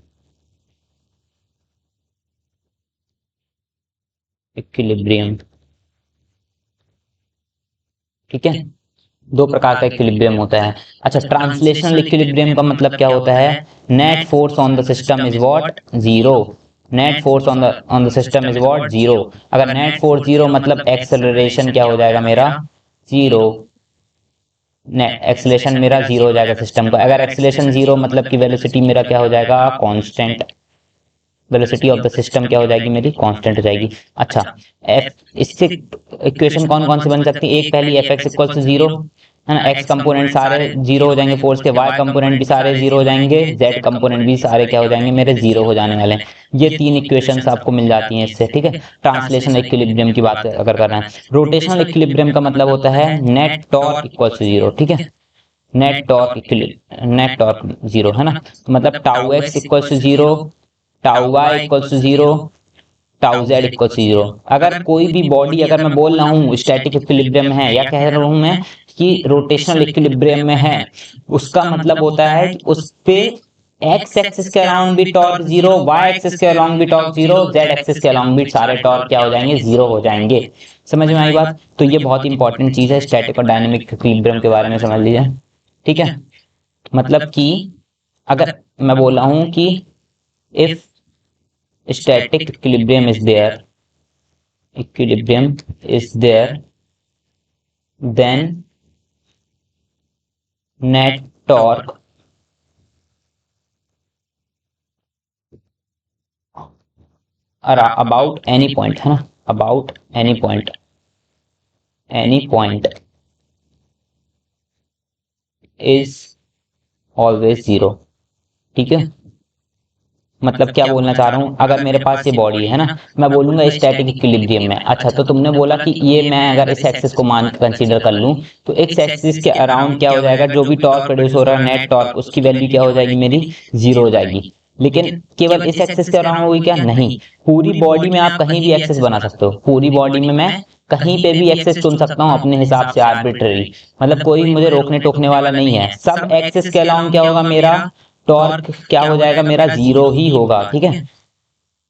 इक्विलिब्रियम, ठीक है, दो प्रकार का इक्विलिब्रियम होता है। अच्छा, ट्रांसलेशनल इक्विलिब्रियम का मतलब क्या होता है, net force on the system is what, zero, net force on the system is what, zero. अगर नेट फोर्स जीरो मतलब एक्सेलरेशन क्या हो जाएगा मेरा, जीरो, एक्सेलेरेशन मेरा जीरो हो जाएगा सिस्टम का। अगर एक्सेलेरेशन जीरो मतलब कि वेलोसिटी मेरा क्या हो जाएगा, constant, velocity of the system क्या हो जाएगी मेरी, कांस्टेंट हो जाएगी। अच्छा, एफ, इससे इक्वेशन कौन कौन सी बन सकती है, एक पहली F X equal to zero, है ना, एक्स कंपोनेंट सारे जीरो हो जाएंगे फोर्स के, वाई कंपोनेंट भी सारे जीरो हो जाएंगे, जेड कंपोनेंट भी सारे क्या हो जाएंगे मेरे, जीरो हो जाने वाले हैं। ये तीन इक्वेशंस आपको मिल जाती हैं इससे, ठीक है। ट्रांसलेशनल इक्विलिब्रियम की बात अगर कर रहे हैं, रोटेशनल इक्विलिब्रियम का मतलब होता है net torque equal to zero, ठीक है, net torque equilibrium, net torque zero, है ना, मतलब tau X equal to zero, tau Y equal to zero, tau Z equal to zero. अगर कोई भी बॉडी, अगर मैं बोल रहा हूँ स्टैटिक इक्विलिब्रियम में है, या कह रहा हूँ मैं कि रोटेशनल इक्विलिब्रियम में है, उसका मतलब होता है कि उस पे एक्स एक्सिस के अराउंड भी टॉर्क जीरो, वाई एक्सिस के अराउंड भी टॉर्क जीरो, जेड एक्सिस के अराउंड भी सारे टॉर्क क्या हो जाएंगे, जीरो हो जाएंगे। समझ में आई बात, तो ये बहुत इंपॉर्टेंट चीज है, स्टैटिक और डायनेमिक इक्विलिब्रियम के बारे में समझ लीजिए, ठीक है। मतलब कि अगर मैं बोल रहा हूं कि if static equilibrium is there, equilibrium is there, then net torque about any point, है ना, about any point is always zero. ठीक है, मतलब क्या बोलना चाह रहा हूँ, अगर मेरे पास ये बॉडी है ना, मैं बोलूंगा स्टैटिक इक्विलिब्रियम में। अच्छा, तो तुमने बोला कि ये मैं अगर इस एक्सिस को मान कंसीडर कर लूं, तो इस एक्सिस के अराउंड क्या हो जाएगा, जो भी टॉर्क प्रोड्यूस हो रहा है, नेट टॉर्क, उसकी वैल्यू क्या हो जाएगी, मेरी जीरो हो जाएगी। लेकिन केवल इस एक्सिस के अराउंड होगी क्या, नहीं, पूरी बॉडी में आप कहीं भी एक्सिस बना सकते हो। पूरी बॉडी में मैं कहीं पे भी एक्सेस चुन सकता हूँ अपने हिसाब से, आर्बिट्ररी, मतलब कोई मुझे रोकने टोकने वाला नहीं है। सब एक्सेस के अलाउंड क्या होगा, मेरा टॉर्क क्या हो जाएगा, मेरा जीरो ही होगा। ठीक है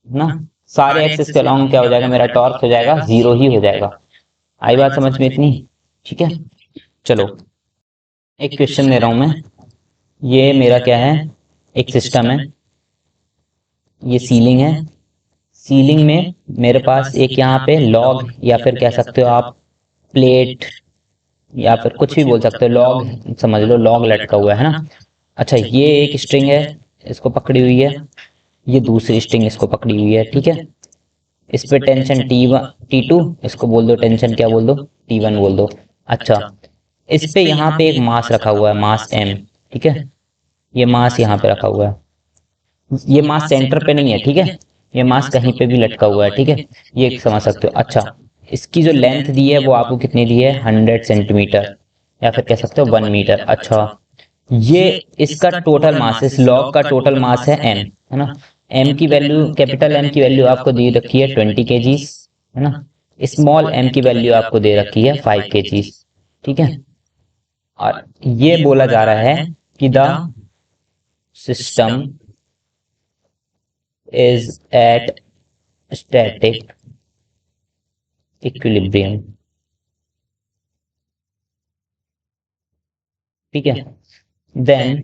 ना, सारे एक्सेस के अलाउंड क्या हो जाएगा, मेरा टॉर्क हो जाएगा जीरो ही हो जाएगा। आई बात समझ में इतनी? ठीक है, चलो एक क्वेश्चन ले रहा हूं मैं। ये मेरा क्या है, एक सिस्टम है, ये सीलिंग है। सीलिंग में मेरे पास एक यहाँ पे लॉग, या फिर कह सकते हो आप प्लेट, या फिर कुछ भी बोल सकते हो, लॉग समझ लो, लॉग लटका हुआ है ना। अच्छा, ये एक स्ट्रिंग है, इसको पकड़ी हुई है, ये दूसरी स्ट्रिंग इसको पकड़ी हुई है। ठीक है, इस पे टेंशन T1 T2, इसको बोल दो टेंशन क्या बोल दो, T1 बोल दो। अच्छा, इस पे यहाँ पे एक मास रखा हुआ है, मास M। ठीक है, ये मास यहाँ पे रखा हुआ है, ये मास सेंटर पे नहीं है। ठीक है, ये मास कहीं पे भी लटका हुआ है। ठीक है, ये समझ सकते हो। अच्छा, इसकी जो लेंथ दी है वो आपको कितनी दी है, 100 सेंटीमीटर, या फिर कह सकते हो 1 मीटर। अच्छा, ये इसका टोटल मास, इस लॉग का टोटल मास है M, है ना। M की वैल्यू, कैपिटल M की वैल्यू आपको दे रखी है 20 kgs, है ना। स्मॉल m की वैल्यू आपको दे रखी है 5 kgs। ठीक है, और ये बोला जा रहा है कि the system is at static equilibrium. ठीक है, then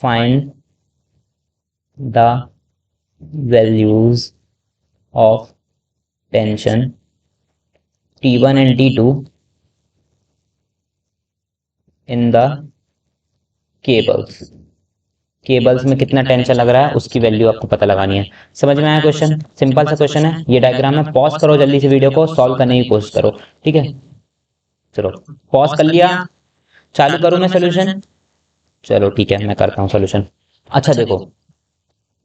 find the values of tension T1 and T2 in the cables. Cables में कितना टेंशन लग रहा है उसकी वैल्यू आपको पता लगानी है। समझ में आया क्वेश्चन? सिंपल सा क्वेश्चन है, ये डायग्राम है। पॉज करो जल्दी से, वीडियो को सॉल्व करने की कोशिश करो। ठीक है, चलो पॉज कर लिया, चालू करूं मैं सोल्यूशन? चलो ठीक है, मैं करता हूँ सोल्यूशन। अच्छा देखो,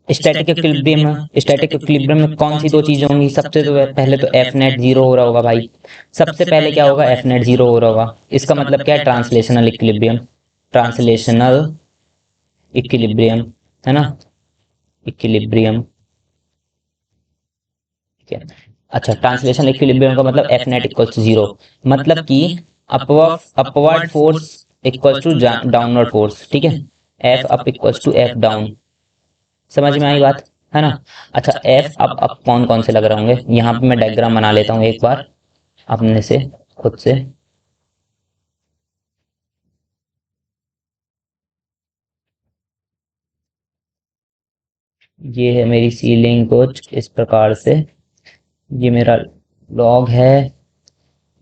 स्टैटिक इक्विलिब्रियम में, स्टैटिक इक्विलिब्रियम में कौन सी दो चीजें होंगी, सबसे तो पहले तो एफ नेट जीरो हो रहा होगा भाई। सबसे पहले क्या होगा, एफ नेट जीरो हो रहा होगा। इसका मतलब क्या है, ट्रांसलेशनल इक्विलिब्रियम, ट्रांसलेशनल इक्विलिब्रियम, है ना, इक्विलिब्रियम। ठीक है, अच्छा, ट्रांसलेशनल इक्विलिब्रियम का मतलब F net equals to zero, मतलब कि upward force equals to downward force. ठीक है, F up equals to F down. समझ में आई बात, है ना। अच्छा, एफ अप कौन कौन से लग रहे होंगे, यहाँ पे मैं डायग्राम बना लेता हूँ एक बार अपने से, खुद से। ये है मेरी सीलिंग कुछ इस प्रकार से, ये मेरा लॉग है,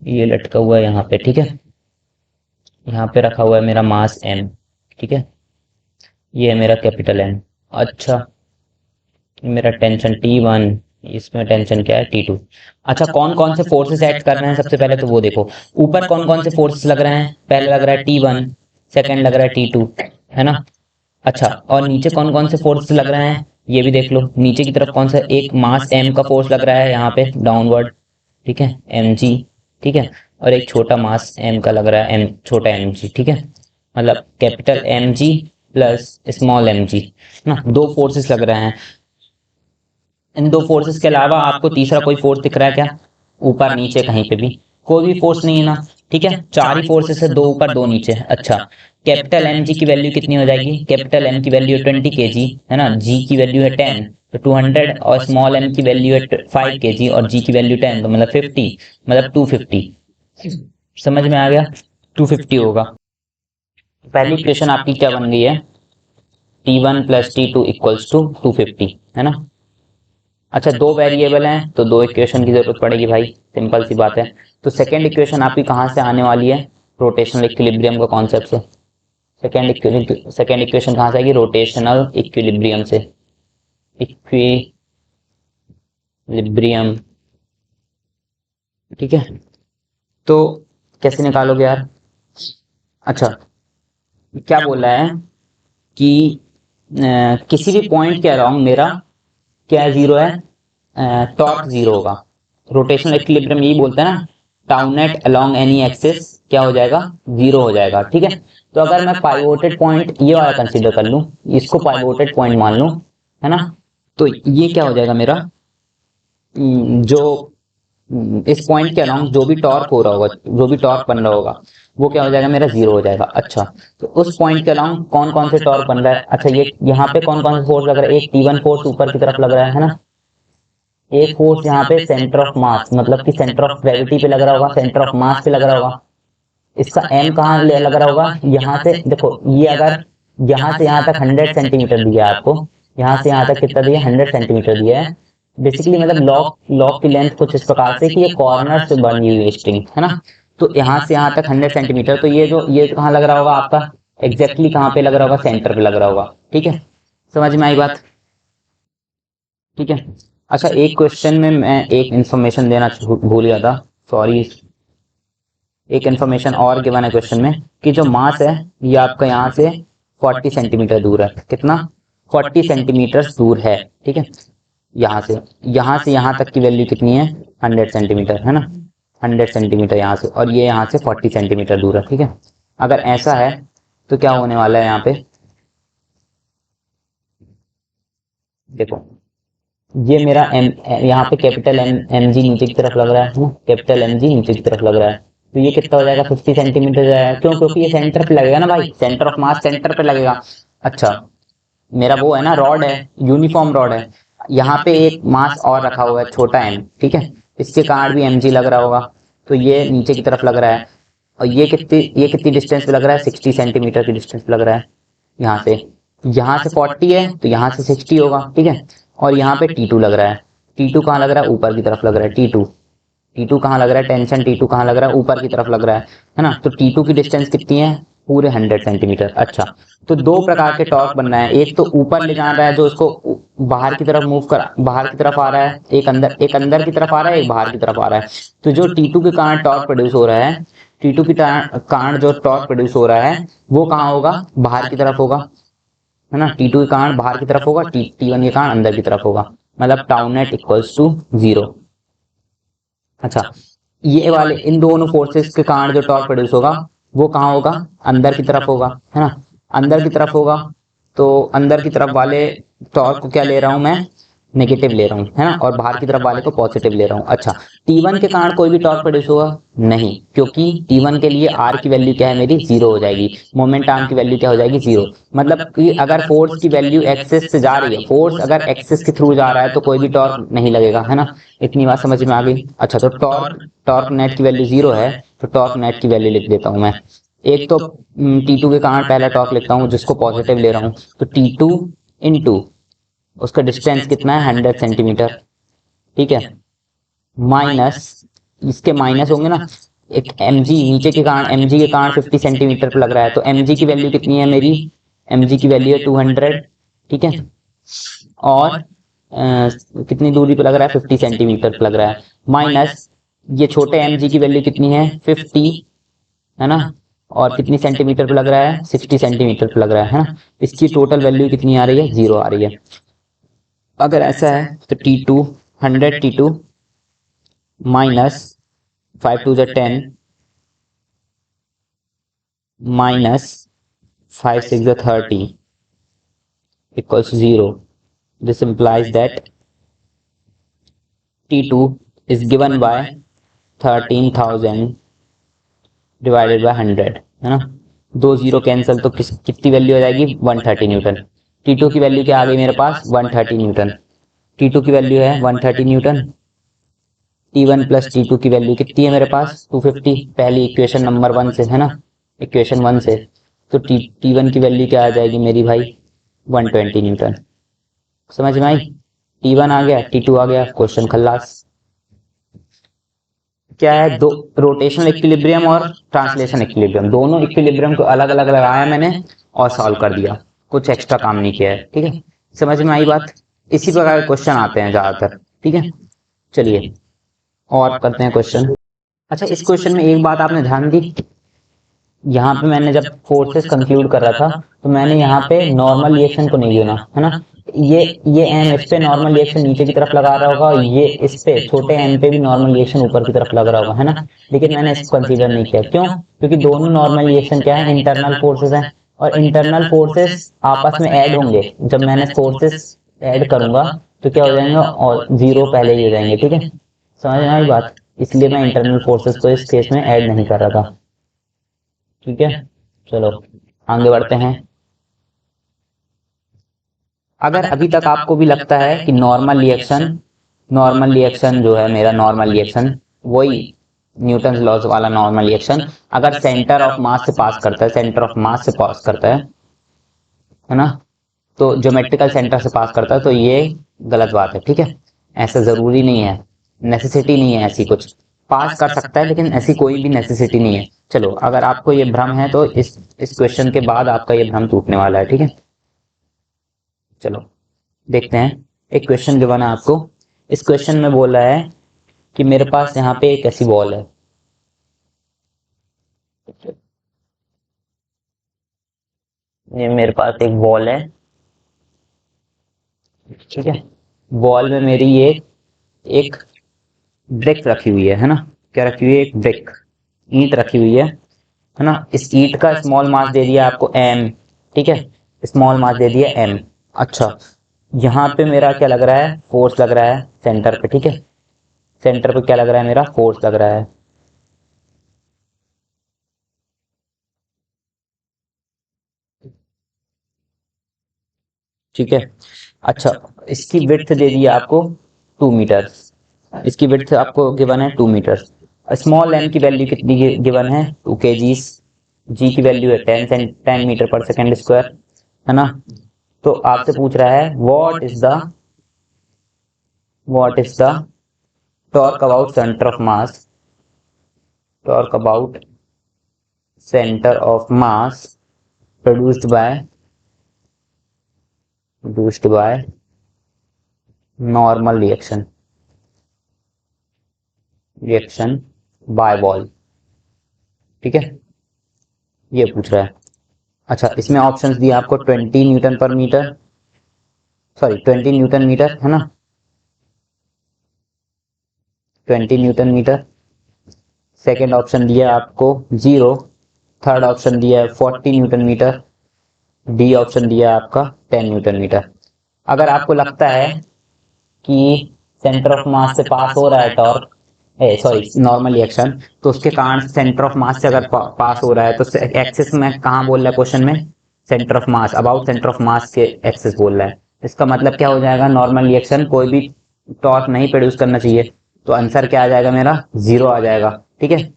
ये लटका हुआ है यहाँ पे। ठीक है, यहाँ पे रखा हुआ है मेरा मास M। ठीक है, ये है मेरा कैपिटल M। अच्छा, मेरा टेंशन T1, इसमें टेंशन क्या है T2। अच्छा, कौन कौन से फोर्सेस एक्ट कर रहे हैं सबसे पहले तो वो देखो। ऊपर कौन कौन से फोर्सेस लग रहे हैं, पहले लग रहा है T1, सेकंड लग रहा है T2, है ना। अच्छा, और नीचे कौन कौन से फोर्स लग रहे हैं ये भी देख लो। नीचे की तरफ कौन सा, एक मास M का फोर्स लग रहा है यहाँ पे डाउनवर्ड। ठीक है, mg। ठीक है, और एक छोटा मास M का लग रहा है, छोटा mg। ठीक है, मतलब capital mg plus small mg ना, दो फोर्सेस लग रहे हैं। इन दो फोर्सेस के अलावा आपको तीसरा कोई फोर्स दिख रहा है क्या, ऊपर नीचे कहीं पे भी कोई भी फोर्स नहीं है ना। ठीक है, चार ही फोर्सेस है, दो ऊपर दो नीचे। अच्छा, कैपिटल एम जी की वैल्यू कितनी हो जाएगी, कैपिटल एम की वैल्यू है 20 kg, है ना, जी की वैल्यू है 10, तो 200, और स्मॉल एम की वैल्यू है 5 kg, और जी की वैल्यू 10, तो मतलब 50, मतलब 250। समझ में आ गया, 250 होगा। पहली इक्वेशन आपकी क्या बन गई है, T1 plus T2 equals to 250, है ना। अच्छा, दो वेरिएबल हैं तो दो इक्वेशन की जरूरत पड़ेगी भाई, सिंपल सी बात है। तो सेकंड इक्वेशन आपकी कहाँ से आने वाली है, रोटेशनल इक्विलिब्रियम का कॉन्सेप्ट से। सेकंड इक्वेशन कहाँ से आएगी, रोटेशनल इक्विलिब्रियम से। लिब्रियम, ठीक है। तो कैसे निकालोगे यार? अच्छा, क्या बोला है कि किसी भी पॉइंट के अराउंड मेरा क्या जीरो है, टॉर्क जीरो होगा। रोटेशनल इक्विलिब्रियम यही बोलते हैं ना, टाउनेट अलोंग एनी एक्सिस क्या हो जाएगा, जीरो हो जाएगा, ठीक है। तो अगर मैं पाइवोटेड पॉइंट ये वाला कंसीडर कर लूं, इसको पाइवोटेड पॉइंट मान लूं, है ना, तो ये क्या हो जाएगा मेरा, जो इस पॉइंट के अराउंड जो भी टॉर्क हो रहा होगा, जो भी टॉर्क बन रहा होगा, वो क्या हो जाएगा, मेरा जीरो हो जाएगा। अच्छा, तो उस पॉइंट के अराउंड कौन कौन से टॉर्क बन रहा है? अच्छा, ये यहाँ पे कौन कौन से फोर्स लग रहा है? एक T1 फोर्स ऊपर की तरफ लग रहा है ना, एक फोर्स यहाँ पे सेंटर ऑफ मास, मतलब कि सेंटर ऑफ ग्रेविटी पे लग रहा होगा, सेंटर ऑफ मास पे लग रहा होगा। इसका एम कहाँ लग रहा होगा, यहाँ से देखो, ये अगर यहाँ से यहाँ तक 100 सेंटीमीटर दिया है आपको, यहाँ से यहाँ तक कितना दिया, 100 सेंटीमीटर दिया है। बेसिकली मतलब लॉक लॉक की लेंथ कुछ इस प्रकार से कि ये कॉर्नर से बनी हुई स्ट्रिंग है ना, तो यहाँ से यहाँ तक 100 सेंटीमीटर, तो ये जो ये कहाँ लग रहा होगा आपका, एग्जैक्टली कहाँ पे लग रहा होगा, सेंटर पे लग रहा होगा, ठीक है। समझ में आई बात? ठीक है। अच्छा, एक क्वेश्चन में मैं एक इन्फॉर्मेशन देना भूल गया था, सॉरी। एक इन्फॉर्मेशन और गिवन है क्वेश्चन में कि जो मास है ये आपका यहाँ से 40 सेंटीमीटर दूर है। कितना? 40 सेंटीमीटर दूर है, ठीक है। यहाँ से यहाँ तक की वैल्यू कितनी है, 100 सेंटीमीटर, है ना, 100 सेंटीमीटर यहाँ से, और ये यहाँ से 40 सेंटीमीटर दूर है, ठीक है। अगर ऐसा है तो क्या होने वाला है यहाँ पे, देखो, ये मेरा एम, यहाँ पे कैपिटल एम जी नीचे की तरफ लग रहा है ना, कैपिटल एम जी नीचे की तरफ लग रहा है, तो ये कितना हो जाएगा, 50 सेंटीमीटर जाएगा। क्यों? क्योंकि ये सेंटर पे लगेगा ना भाई, सेंटर ऑफ मास सेंटर पे लगेगा। अच्छा, मेरा वो है ना, रॉड है, यूनिफॉर्म रॉड है, यहाँ पे एक मास और रखा हुआ है, छोटा एम, ठीक है, इसके कारण भी एम जी लग रहा होगा, तो ये नीचे की तरफ लग रहा है। और ये कितनी डिस्टेंस पे लग रहा है, 60 सेंटीमीटर की डिस्टेंस पे लग रहा है। यहाँ से 40 है तो यहाँ से 60 होगा, ठीक है। और यहाँ पे T2 लग रहा है, T2 कहाँ लग रहा है, ऊपर की तरफ लग रहा है, T2 कहाँ लग रहा है, टेंशन T2 कहाँ लग रहा है, ऊपर की तरफ लग रहा है ना, तो T2 की डिस्टेंस कितनी है, पूरे 100 सेंटीमीटर। अच्छा, तो दो प्रकार के टॉर्क बन रहा है, एक तो ऊपर ले जा रहा है जो इसको बाहर की तरफ मूव कर, बाहर की तरफ आ रहा है, एक अंदर की तरफ आ रहा है, एक बाहर की तरफ आ रहा है। तो जो T2 के कारण टॉर्क प्रोड्यूस हो रहा है, T2 के कारण जो टॉर्क प्रोड्यूस हो रहा है वो कहाँ होगा, बाहर की तरफ होगा, है ना। T2 के कारण बाहर की तरफ होगा, T1 के कारण अंदर की तरफ होगा, मतलब टाउ नेट इक्वल्स टू 0। अच्छा, ये वाले इन दोनों फोर्सेस के कारण जो टॉर्क प्रोड्यूस होगा वो कहाँ होगा, अंदर की तरफ होगा, है ना, अंदर की तरफ होगा। तो अंदर की तरफ वाले टॉर्क को क्या ले रहा हूं मैं, नेगेटिव ले रहा हूँ, है ना, और बाहर की तरफ वाले को पॉजिटिव ले रहा हूँ। अच्छा, T1 के कारण कोई भी टॉर्क प्रोड्यूस होगा नहीं, क्योंकि T1 के लिए R की वैल्यू क्या है, मेरी 0 हो जाएगी, मोमेंट आर्म की वैल्यू क्या हो जाएगी, 0। मतलब कि अगर फोर्स की वैल्यू एक्सिस से जा रही है, फोर्स अगर एक्सिस के थ्रू जा रहा है तो कोई भी टॉर्क नहीं लगेगा, है ना। इतनी बात समझ में आ गई? अच्छा, तो टॉर्क नेट की वैल्यू 0 है, तो टॉर्क नेट की वैल्यू लिख देता हूं मैं। एक तो T2 के कारण पहला टॉर्क लिखता हूँ जिसको पॉजिटिव ले रहा हूँ, तो T2 इंटू उसका डिस्टेंस कितना है, 100 सेंटीमीटर, ठीक है, माइनस, इसके माइनस होंगे ना, एक mg नीचे के कारण, mg के कारण 50 सेंटीमीटर पर लग रहा है, तो mg की वैल्यू कितनी है मेरी, mg की वैल्यू है 200, ठीक है। और कितनी दूरी पे लग रहा है, 50 सेंटीमीटर पे लग रहा है, माइनस ये छोटे mg की वैल्यू कितनी है, 50, है ना, और कितनी सेंटीमीटर पे लग रहा है, 60 सेंटीमीटर पे लग रहा है ना। इसकी टोटल वैल्यू कितनी आ रही है, 0 आ रही है। अगर ऐसा है तो T2 100 T2 minus 5 2 10 minus 5 6 30 equals 0. This implies that T2 is given by 13,000 divided by 100, है ना। दो जीरो कैंसिल तो कितनी वैल्यू आ जाएगी, 130 न्यूटन। T2 की वैल्यू क्या आ गई मेरे पास, 130 न्यूटन। T2 की वैल्यू है 130 न्यूटन। T1 प्लस T2 की वैल्यू कितनी है मेरे पास, 250, पहली इक्वेशन नंबर 1 से, है ना, इक्वेशन 1 से। तो T1 की वैल्यू क्या आ जाएगी मेरी भाई, 120 न्यूटन। समझ में आई? T1 आ गया, T2 आ गया, क्वेश्चन खल्लास। क्या है, दो रोटेशनल इक्विलिब्रियम और ट्रांसलेशन इक्विलिब्रियम, दोनों इक्विलिब्रियम को अलग अलग लगाया मैंने और सॉल्व कर दिया, कुछ एक्स्ट्रा काम नहीं किया है, ठीक है। समझ में आई बात? इसी प्रकार के क्वेश्चन आते हैं ज्यादातर, ठीक है। चलिए और करते हैं क्वेश्चन। अच्छा, इस क्वेश्चन में एक बात आपने ध्यान दी, यहाँ पे मैंने जब फोर्सेस कंक्लूड कर रहा था तो मैंने यहाँ पे नॉर्मल रिएक्शन को नहीं गिना, है ना। ये एम इस पे नॉर्मल रिएक्शन नीचे की तरफ लगा रहा होगा, ये इस पे छोटे एम पे भी नॉर्मल रिएक्शन ऊपर की तरफ लग रहा होगा, है ना। लेकिन मैंने इसको कंसीडर नहीं किया, क्यों? क्योंकि दोनों नॉर्मल रिएक्शन क्या है, इंटरनल फोर्सेस हैं, और इंटरनल फोर्सेस आपस में ऐड होंगे। जब मैंने फोर्सेस ऐड करूंगा तो क्या हो जाएगा, और जीरो पहले ही हो जाएंगे, ठीक है, समझ में आई बात। इसलिए मैं इंटरनल फोर्सेस को इस केस में ऐड नहीं कर रहा था, ठीक है। चलो आगे बढ़ते हैं। अगर अभी तक आपको भी लगता है कि नॉर्मल रिएक्शन जो है मेरा नॉर्मल रिएक्शन वही न्यूटन लॉज वाला नॉर्मल रिएक्शन अगर सेंटर ऑफ मास से पास करता है, सेंटर ऑफ मास से पास करता है ना, तो ज्योमेट्रिकल सेंटर से पास करता है, तो ये गलत बात है, ठीक है। ऐसा जरूरी नहीं है, नेसेसिटी नहीं है ऐसी, कुछ पास कर सकता है लेकिन ऐसी कोई भी नेसेसिटी नहीं है। चलो, अगर आपको ये भ्रम है तो इस क्वेश्चन के बाद आपका ये भ्रम टूटने वाला है, ठीक है। चलो देखते हैं, एक क्वेश्चन जो बना आपको, इस क्वेश्चन में बोल रहा है कि मेरे पास यहाँ पे एक ऐसी बॉल है, ये मेरे पास एक बॉल है, ठीक है। बॉल में मेरी ये एक ब्रिक रखी हुई है ना, क्या रखी हुई है, एक ब्रिक, ईंट रखी हुई है ना। इस ईंट का स्मॉल मास दे दिया आपको m, ठीक है, स्मॉल मास दे दिया m। अच्छा, यहाँ पे मेरा क्या लग रहा है, फोर्स लग रहा है सेंटर पे, ठीक है, सेंटर पे क्या लग रहा है, मेरा फोर्स लग रहा है, ठीक है। अच्छा, इसकी विड्थ दे दी आपको 2 मीटर, इसकी विड्थ आपको गिवन है 2 मीटर। स्मॉल m की वैल्यू कितनी गिवन है, 2 kgs, g की वैल्यू है 10 मीटर पर सेकेंड स्क्वायर, है ना। तो आपसे पूछ रहा है what is the torque about centre of mass, torque about centre of mass produced by normal reaction by ball, ठीक है, ये पूछ रहा है। अच्छा, इसमें ऑप्शंस दिए आपको 20 न्यूटन पर मीटर, सॉरी 20 न्यूटन मीटर, है ना, 20 न्यूटन मीटर। सेकेंड ऑप्शन दिया आपको 0, थर्ड ऑप्शन दिया है 40 न्यूटन मीटर, डी ऑप्शन दिया है आपका 10 न्यूटन मीटर। अगर आपको लगता है कि सेंटर ऑफ मास से पास हो रहा है टॉर्क, सॉरी नॉर्मल रिएक्शन, तो उसके कारण सेंटर ऑफ मास से अगर पास हो रहा है तो एक्सिस में कहाँ बोल रहा है क्वेश्चन में, centre of mass, about centre of मास के एक्सिस बोल रहा है। इसका मतलब क्या हो जाएगा, नॉर्मल रिएक्शन कोई भी टॉर्क नहीं प्रोड्यूस करना चाहिए, तो आंसर क्या आ जाएगा मेरा, 0 आ जाएगा, ठीक है।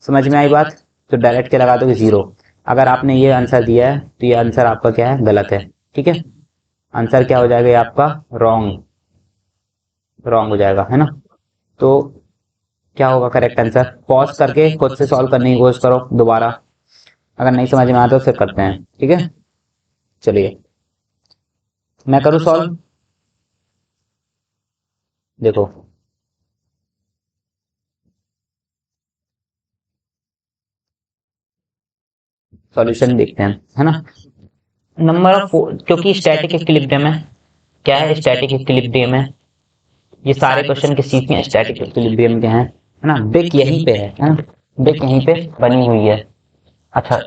समझ में आई बात, तो डायरेक्ट क्या लगा दोगे, 0। अगर आपने ये आंसर दिया है तो ये आंसर आपका क्या है, गलत है, ठीक है। आंसर क्या हो जाएगा, ये आपका रॉन्ग हो जाएगा, है ना। तो क्या होगा करेक्ट आंसर, पॉज करके खुद से सॉल्व करने की कोशिश करो दोबारा, अगर नहीं समझ में आता तो फिर करते हैं, ठीक है। चलिए मैं करूँ सॉल्व, देखो सॉल्यूशन देखते हैं, है ना। नंबर ऑफ, क्योंकि स्टैटिक इक्विलिब्रियम है, क्या है, स्टैटिक इक्विलिब्रियम है, ये सारे क्वेश्चन के सीख में स्टैटिक इक्विलिब्रियम के हैं, है ना। ब्रिक यहीं पे है ना, ब्रिक यहीं पे बनी हुई है। अच्छा,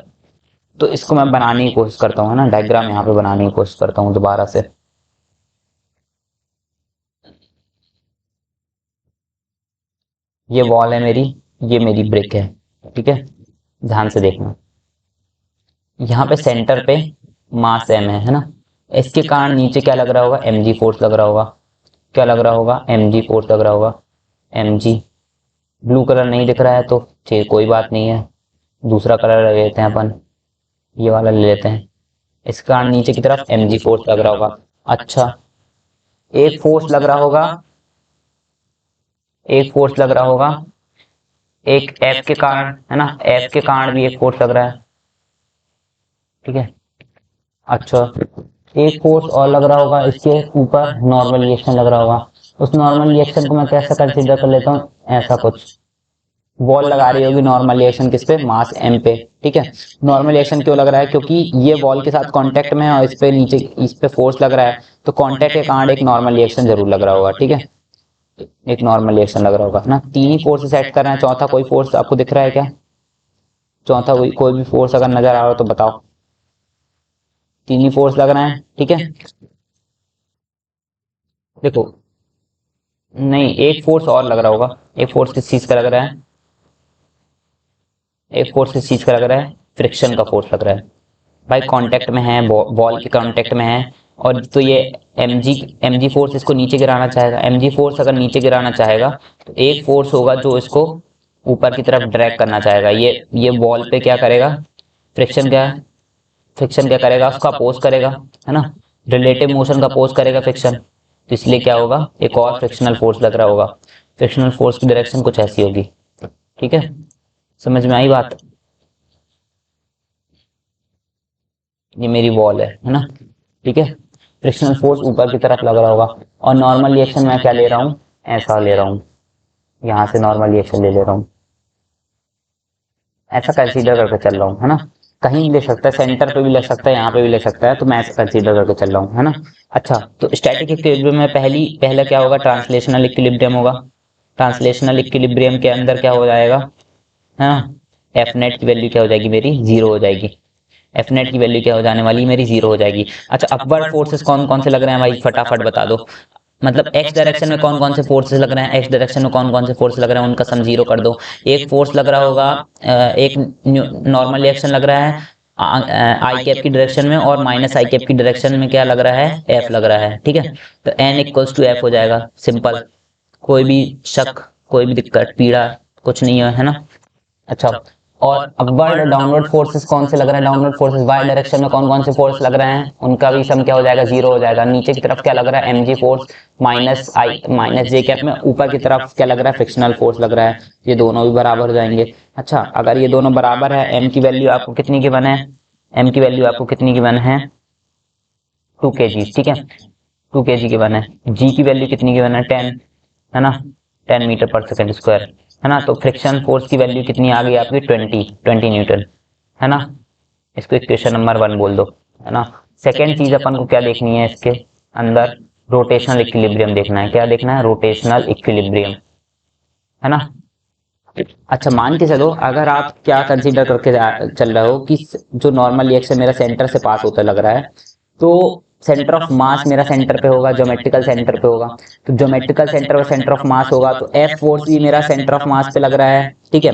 तो इसको मैं बनाने की कोशिश करता हूँ, है ना, डायग्राम यहाँ पे बनाने की कोशिश करता हूँ दोबारा से। ये वॉल है मेरी, ये मेरी ब्रिक है, ठीक है, ध्यान से देखना। यहाँ पे सेंटर पे मास m है ना, इसके कारण नीचे क्या लग रहा होगा, mg फोर्स लग रहा होगा, क्या लग रहा होगा, mg फोर्स लग रहा होगा, mg। ब्लू कलर नहीं दिख रहा है तो ठीक, कोई बात नहीं है, दूसरा कलर ले लेते हैं अपन, ये वाला ले लेते हैं। इस कारण नीचे की तरफ mg फोर्स लग रहा होगा। अच्छा, एक फोर्स लग रहा होगा, एक फोर्स लग रहा होगा, एक F के कारण, है ना, F के कारण भी एक फोर्स लग रहा है, ठीक है। अच्छा, एक फोर्स और लग रहा होगा इसके ऊपर, नॉर्मल रिएक्शन लग रहा होगा। उस नॉर्मल रिएक्शन को मैं कैसा कंसीडर कर लेता हूँ, ऐसा कुछ वॉल लगा रही होगी नॉर्मल रिएक्शन किस पे, मास m पे, ठीक है। नॉर्मल रिएक्शन क्यों लग रहा है, क्योंकि ये वॉल के साथ कांटेक्ट में है और इस पे नीचे इस पे फोर्स लग रहा है, तो कांटेक्ट के कारण एक नॉर्मल रिएक्शन जरूर लग रहा होगा, ठीक है, एक नॉर्मल रिएक्शन लग रहा होगा ना। तीन ही फोर्स सेट कर रहे हैं, चौथा कोई फोर्स आपको दिख रहा है क्या, चौथा कोई भी फोर्स अगर नजर आ रहा हो तो बताओ। तीन ही फोर्स लग रहे हैं, ठीक है। देखो नहीं, एक फोर्स और लग रहा होगा, एक फोर्स किस चीज का लग रहा है, एक फोर्स किस चीज का लग रहा है, फ्रिक्शन का फोर्स लग रहा है। भाई कांटेक्ट में है, बॉल के कांटेक्ट में है, और तो ये एमजी फोर्स इसको नीचे गिराना चाहेगा। एमजी फोर्स अगर नीचे गिराना चाहेगा तो एक फोर्स होगा जो इसको ऊपर की तरफ ड्रैग करना चाहेगा। ये बॉल पे क्या करेगा, फ्रिक्शन क्या है, फ्रिक्शन क्या करेगा, उसका अपोज करेगा, है ना, रिलेटिव मोशन का अपोज करेगा फ्रिक्शन, तो इसलिए क्या होगा, एक और फ्रिक्शनल फोर्स लग रहा होगा। फ्रिक्शनल फोर्स की डायरेक्शन कुछ ऐसी होगी, ठीक है, समझ में आई बात। ये मेरी वॉल है ना, ठीक है। फ्रिक्शनल फोर्स ऊपर की तरफ लग रहा होगा, और नॉर्मल रिएक्शन मैं क्या ले रहा हूँ, ऐसा ले रहा हूँ, यहाँ से नॉर्मल रिएक्शन ले रहा हूँ, ऐसा कंसीडर करके चल रहा हूँ, है ना। कहीं भी ले सकता है, सेंटर पे भी ले सकता है, यहाँ पे भी ले सकता है, तो मैं ऐसा कंसीडर करके चल रहा हूँ, है ना। अच्छा, तो स्टैटिक इक्विलिब्रियम में पहला क्या होगा, ट्रांसलेशनल इक्विलिब्रियम होगा। ट्रांसलेशनल इक्विलिब्रियम के अंदर क्या हो जाएगा, है ना, एफ नेट की वैल्यू क्या हो जाएगी मेरी, जीरो हो जाएगी। एफ नेट की वैल्यू क्या हो जाने वाली, मेरी जीरो हो जाएगी। अच्छा, अपवर्ड फोर्सेस कौन कौन से लग रहे हैं भाई, फटाफट बता दो। मतलब एक्स डायरेक्शन में कौन कौन से फोर्सेस लग रहे हैं, एक्स डायरेक्शन में कौन कौन से फोर्स लग रहे हैं, उनका सम जीरो कर दो। एक फोर्स लग रहा होगा, एक नॉर्मल रिएक्शन लग रहा है आई कैप की डायरेक्शन में, और माइनस आई कैप की डायरेक्शन में क्या लग रहा है, एफ लग रहा है, ठीक है। तो एन इक्वल्स टू एफ हो जाएगा, सिंपल, कोई भी शक, कोई भी दिक्कत पीड़ा कुछ नहीं है ना। अच्छा, और अपवर्ड और डाउनवर्ड फोर्सेस कौन से लग रहे हैं, डाउनवर्ड फोर्सेस वाई डायरेक्शन में कौन कौन से फोर्स लग रहे हैं, उनका भी सम क्या हो जाएगा, जीरो हो जाएगा। नीचे की तरफ क्या लग रहा है, एमजी फोर्स माइनस जे कैप में, ऊपर की तरफ क्या लग रहा है, फ्रिक्शनल फोर्स लग रहा है, ये दोनों भी बराबर हो जाएंगे। अच्छा, अगर ये दोनों बराबर है, एम की वैल्यू आपको कितनी की बने, एम की वैल्यू आपको कितनी की बने है, 2 kg, ठीक है, 2 kg के बने। जी की वैल्यू कितनी की बने, 10, है ना, 10 मीटर पर सेकेंड स्क्वायर, है ना। तो फ्रिक्शन फोर्स की वैल्यू कितनी आ गई आपकी, 20 न्यूटन, है ना। इसको इक्वेशन नंबर 1 बोल दो, है ना। सेकेंड चीज अपन को क्या देखनी है इसके अंदर, रोटेशनल इक्विलिब्रियम देखना है। क्या देखना है, रोटेशनल इक्विलिब्रियम, है ना। अच्छा, मान के चलो अगर आप क्या कंसीडर करके चल रहे हो कि जो नॉर्मल रिएक्शन मेरा सेंटर से पास होता लग रहा है, तो सेंटर ऑफ मास मेरा सेंटर पे होगा, ज्योमेट्रिकल सेंटर पे होगा। तो ज्योमेट्रिकल सेंटर और सेंटर ऑफ मास होगा, तो एफ फोर्स भी मेरा सेंटर ऑफ मास पे लग रहा है, ठीक है।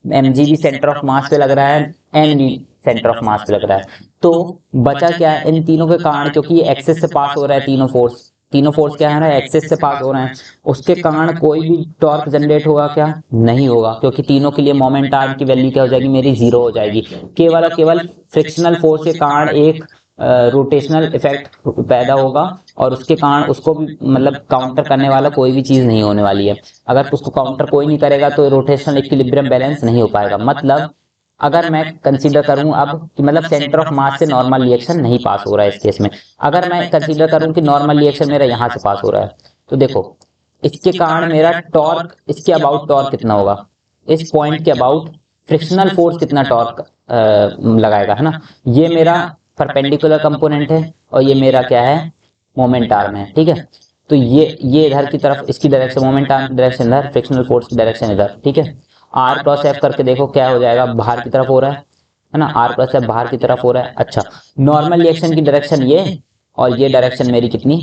एमजी भी सेंटर ऑफ मास पे लग रहा है, एन भी सेंटर ऑफ मास पे लग रहा है। तो बचा क्या है, इन तीनों के कारण, क्योंकि ये एक्सेस से पास हो रहा है, तीनों फोर्स क्या है ना, एक्सेस से पास हो रहे हैं, उसके कारण कोई भी टॉर्क जनरेट होगा क्या, नहीं होगा, क्योंकि तीनों के लिए मोमेंट आर्म की वैल्यू क्या हो जाएगी, मेरी जीरो हो जाएगी। केवल और केवल फ्रिक्शनल फोर्स के कारण एक रोटेशनल इफेक्ट पैदा होगा, और उसके कारण उसको भी मतलब काउंटर करने वाला कोई भी चीज नहीं होने वाली है। अगर उसको काउंटर कोई नहीं करेगा तो रोटेशनल इक्विलिब्रियम बैलेंस नहीं हो पाएगा। मतलब अगर मैं कंसीडर करूं अब कि मतलब सेंटर ऑफ मास से नॉर्मल रिएक्शन नहीं पास हो रहा है इस केस में, अगर मैं कंसीडर करूं कि नॉर्मल रिएक्शन मेरा यहां से पास हो रहा है, तो देखो इसके कारण मेरा टॉर्क, इसके अबाउट टॉर्क कितना होगा, इस पॉइंट के अबाउट फ्रिक्शनल फोर्स कितना टॉर्क लगाएगा, है ना। ये मेरा परपेंडिकुलर कंपोनेंट है, और ये मेरा क्या है, मोमेंट आर्म है, ठीक है। तो ये इधर की तरफ, इसकी डायरेक्शन मोमेंट आर्म की डायरेक्शन इधर, फ्रिक्शनल फोर्स की डायरेक्शन इधर, ठीक है। आर क्रॉस एफ करके देखो क्या हो जाएगा, बाहर की तरफ हो रहा है ना, आर क्रॉस एफ बाहर की तरफ हो रहा है। अच्छा, नॉर्मल रिएक्शन की डायरेक्शन ये, और ये डायरेक्शन मेरी कितनी,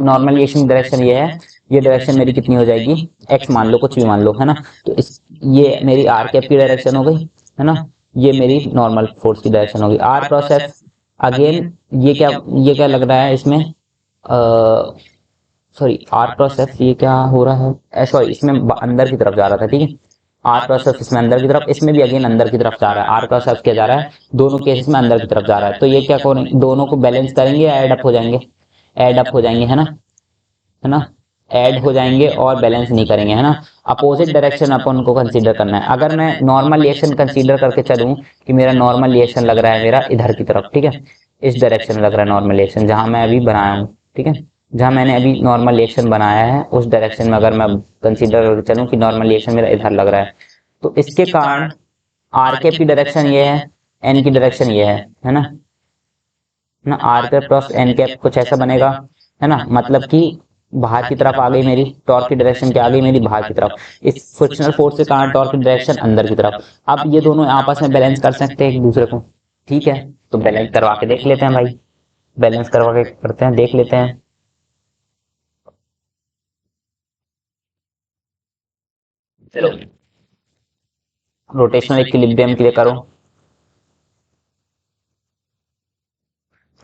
नॉर्मल रिएक्शन की डायरेक्शन ये है, ये डायरेक्शन मेरी कितनी हो जाएगी, एक्स मान लो, कुछ भी मान लो, है ना। तो इस ये मेरी आर कैप की डायरेक्शन हो गई, है ना, ये मेरी नॉर्मल फोर्स की डायरेक्शन होगी। आर क्रॉस एफ अगेन, ये क्या लग रहा है इसमें, सॉरी आर क्रॉस एफ, ये क्या हो रहा है, सॉरी इसमें अंदर की तरफ जा रहा था, ठीक है। आर क्रॉस एफ इसमें अंदर की तरफ, इसमें भी अगेन अंदर की तरफ जा रहा है, आर क्रॉस एफ क्या जा रहा है, दोनों केसेस में अंदर की तरफ जा रहा है। तो ये क्या करेंगे, दोनों को बैलेंस करेंगे, ऐड अप हो जाएंगे, ऐड अप हो जाएंगे, है ना, है ना, ऐड हो जाएंगे और बैलेंस नहीं करेंगे, है ना। अपोजिट डायरेक्शन अपन को कंसीडर करना है। अगर मैं नॉर्मल रिएक्शन कंसीडर करके चलूं कि मेरा नॉर्मल रिएक्शन लग रहा है मेरा इधर की तरफ, ठीक है, इस डायरेक्शन में लग रहा है नॉर्मल रिएक्शन जहां मैं अभी बनाया हूं, ठीक है, जहाँ मैंने अभी नॉर्मल रिएक्शन बनाया है उस डायरेक्शन में अगर मैं कंसीडर करके चलूँ कि नॉर्मल रिएक्शन मेरा इधर लग रहा है, तो इसके कारण आर कैप की डायरेक्शन ये है, एन की डायरेक्शन ये है ना R cap cross N cap कुछ ऐसा बनेगा, है ना। मतलब कि बाहर की तरफ आ गई मेरी टॉर्क की डायरेक्शन, क्या आ गई मेरी बाहर की तरफ। इस फ्रिक्शनल फोर्स के कारण टॉर्क की डायरेक्शन अंदर की तरफ। अब ये दोनों आपस में बैलेंस कर सकते हैं एक दूसरे को, ठीक है। तो बैलेंस करवा के देख लेते हैं भाई, बैलेंस करवा के करते हैं, देख लेते हैं। चलो रोटेशनल इक्विलिब्रियम के लिए करो।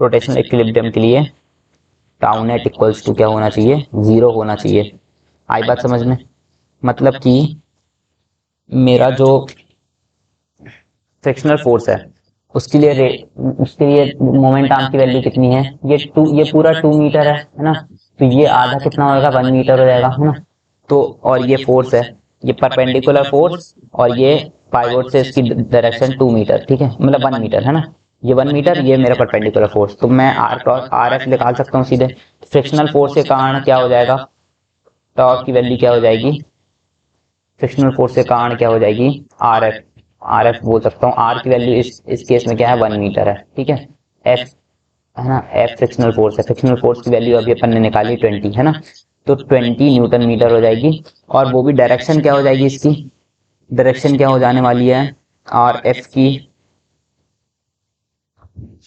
रोटेशनल इक्विलिब्रियम के लिए टाउ नेट इक्वल्स टू क्या होना चाहिए, 0 होना चाहिए। आई बात समझ में। मतलब कि मेरा जो फ्रिक्शनल फोर्स है उसके लिए मोमेंट आर्म की वैल्यू कितनी है, ये पूरा 2 मीटर है ना। तो ये आधा कितना होगा, 1 मीटर हो जाएगा, है ना। तो और ये फोर्स है, ये परपेंडिकुलर फोर्स, और ये पाइवोट से इसकी डायरेक्शन 2 मीटर, ठीक है, मतलब 1 मीटर, है ना। ये 1 मीटर, ये मेरा परपेंडिकुलर फोर्स, तो मैं आर क्रॉस आर एफ निकाल सकता हूँ सीधे। फ्रिक्शनल फोर्स के कारण क्या हो जाएगा, टॉर्क की वैल्यू क्या हो जाएगी, फ्रिक्शनल फोर्स के कारण क्या हो जाएगी, आर एफ। आर एफ बोल सकता हूँ, आर की वैल्यू इस केस में क्या है, 1 मीटर है, ठीक है। एफ है ना, एफ फ्रिक्शनल फोर्स है, फ्रिक्शनल फोर्स की वैल्यू अभी अपन ने निकाली 20, है ना। तो 20 न्यूटन मीटर हो जाएगी। और वो भी डायरेक्शन क्या हो जाएगी इसकी, डायरेक्शन क्या हो जाने वाली है, आर एफ की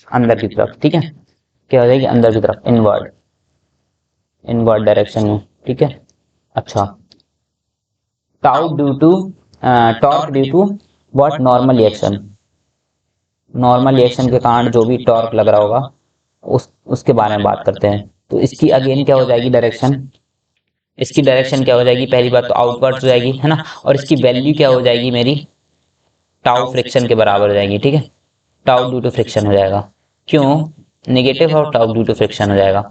अंदर की तरफ, ठीक है। क्या हो जाएगी, अंदर की तरफ, इनवर्ड, इनवर्ड डायरेक्शन में, ठीक है। अच्छा, tau due to torque due to what, normal reaction. Normal reaction के कारण जो भी टॉर्क लग रहा होगा उसके बारे में बात करते हैं। तो इसकी अगेन क्या हो जाएगी डायरेक्शन, इसकी डायरेक्शन क्या हो जाएगी, पहली बात तो आउटवर्ड्स हो जाएगी, है ना। और इसकी वैल्यू क्या हो जाएगी मेरी, टाउ फ्रिक्शन के बराबर हो जाएगी, ठीक है। टाउ ड्यू टू फ्रिक्शन हो जाएगा, क्यों, नेगेटिव और टाउ ड्यू टू फ्रिक्शन हो जाएगा।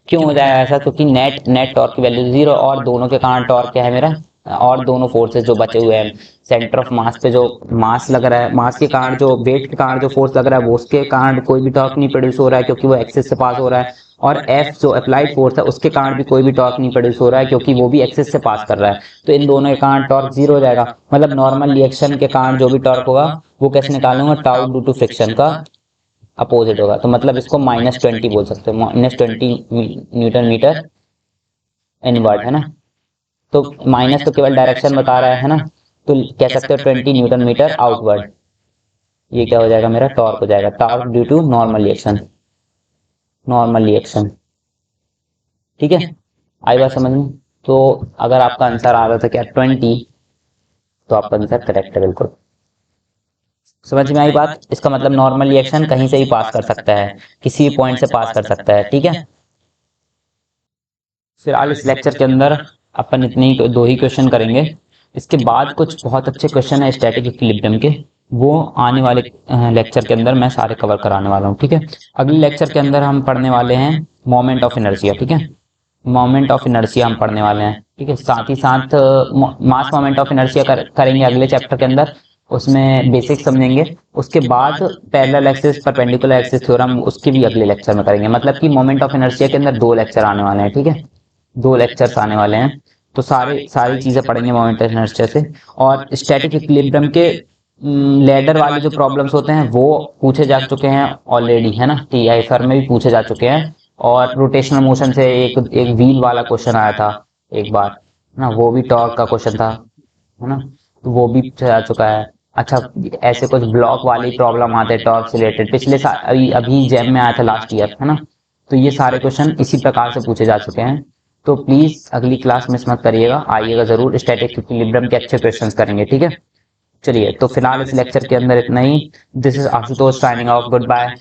क्यों हो जाएगा ऐसा, क्योंकि नेट नेट टॉर्क की वैल्यू 0, और दोनों के कारण टॉर्क क्या है मेरा, और दोनों फोर्सेस जो बचे हुए हैं, सेंटर ऑफ मास पे जो मास लग रहा है, मास के कारण जो वेट के कारण जो फोर्स लग रहा है वो उसके कारण कोई भी टॉर्क नहीं प्रोड्यूस हो रहा है क्योंकि वो एक्सिस से पास हो रहा है। और एफ जो अप्लाइड फोर्स है उसके कारण भी कोई भी टॉर्क नहीं प्रोड्यूस हो रहा है क्योंकि वो भी एक्सिस से पास कर रहा है। तो इन दोनों के कारण टॉर्क 0 हो जाएगा। मतलब नॉर्मल रिएक्शन के कारण जो भी टॉर्क होगा वो कैसे निकालूंगा, टाउ ड्यू टू फ्रिक्शन का अपोजिट होगा। तो मतलब इसको -20 बोल सकते हो, -20 न्यूटन मीटर इनवर्ड, है ना। तो माइनस तो केवल डायरेक्शन बता रहा है ना। तो कह सकते हो 20 न्यूटन मीटर आउटवर्ड। ये क्या हो जाएगा मेरा, टॉर्क हो जाएगा, torque due to normal reaction, normal reaction, ठीक है। आई बात समझ में। तो अगर आपका आंसर आ रहा था क्या 20, तो आपका आंसर करेक्ट है बिल्कुल। समझ में आई बात। इसका मतलब नॉर्मल रिएक्शन कहीं से भी पास कर सकता है, किसी भी पॉइंट से पास कर सकता है, ठीक है। फिलहाल इस लेक्चर के अंदर अपन इतने ही 2 ही क्वेश्चन करेंगे। इसके बाद कुछ बहुत अच्छे क्वेश्चन है स्टैटिक इक्विलिब्रियम के, वो आने वाले लेक्चर के अंदर मैं सारे कवर कराने वाला हूँ, ठीक है। अगले लेक्चर के अंदर हम पढ़ने वाले हैं मोमेंट ऑफ इनर्शिया, ठीक है। मोमेंट ऑफ इनर्शिया हम पढ़ने वाले हैं, ठीक है। साथ ही साथ मास मोमेंट ऑफ इनर्शिया करेंगे अगले चैप्टर के अंदर, उसमें बेसिक समझेंगे। उसके बाद parallel axis perpendicular axis theorem उसके भी अगले लेक्चर में करेंगे। मतलब कि मोमेंट ऑफ इनर्शिया के अंदर 2 लेक्चर आने वाले हैं, ठीक है, 2 लेक्चर्स आने वाले हैं। तो सारी चीजें पढ़ेंगे मोमेंट ऑफ इनर्शिया से। और स्टैटिक इक्विलिब्रियम के लैडर वाले जो प्रॉब्लम्स होते हैं वो पूछे जा चुके हैं ऑलरेडी, है ना, टीआई सर में भी पूछे जा चुके हैं। और रोटेशनल मोशन से एक व्हील वाला क्वेश्चन आया था एक बार, ना, वो भी टॉर्क का क्वेश्चन था, है ना। तो वो भी पूछा जा चुका है। अच्छा, ऐसे कुछ ब्लॉक वाली प्रॉब्लम आते हैं टॉर्क से रिलेटेड, पिछले साल अभी जैम में आया था लास्ट ईयर, है ना। तो ये सारे क्वेश्चन इसी प्रकार से पूछे जा चुके हैं। तो प्लीज अगली क्लास मिस मत करिएगा, आइएगा जरूर, स्टैटिक इक्विलिब्रियम के अच्छे क्वेश्चंस करेंगे, ठीक है। चलिए, तो फिलहाल इस लेक्चर के अंदर इतना ही। This is Ashutosh signing off, good bye.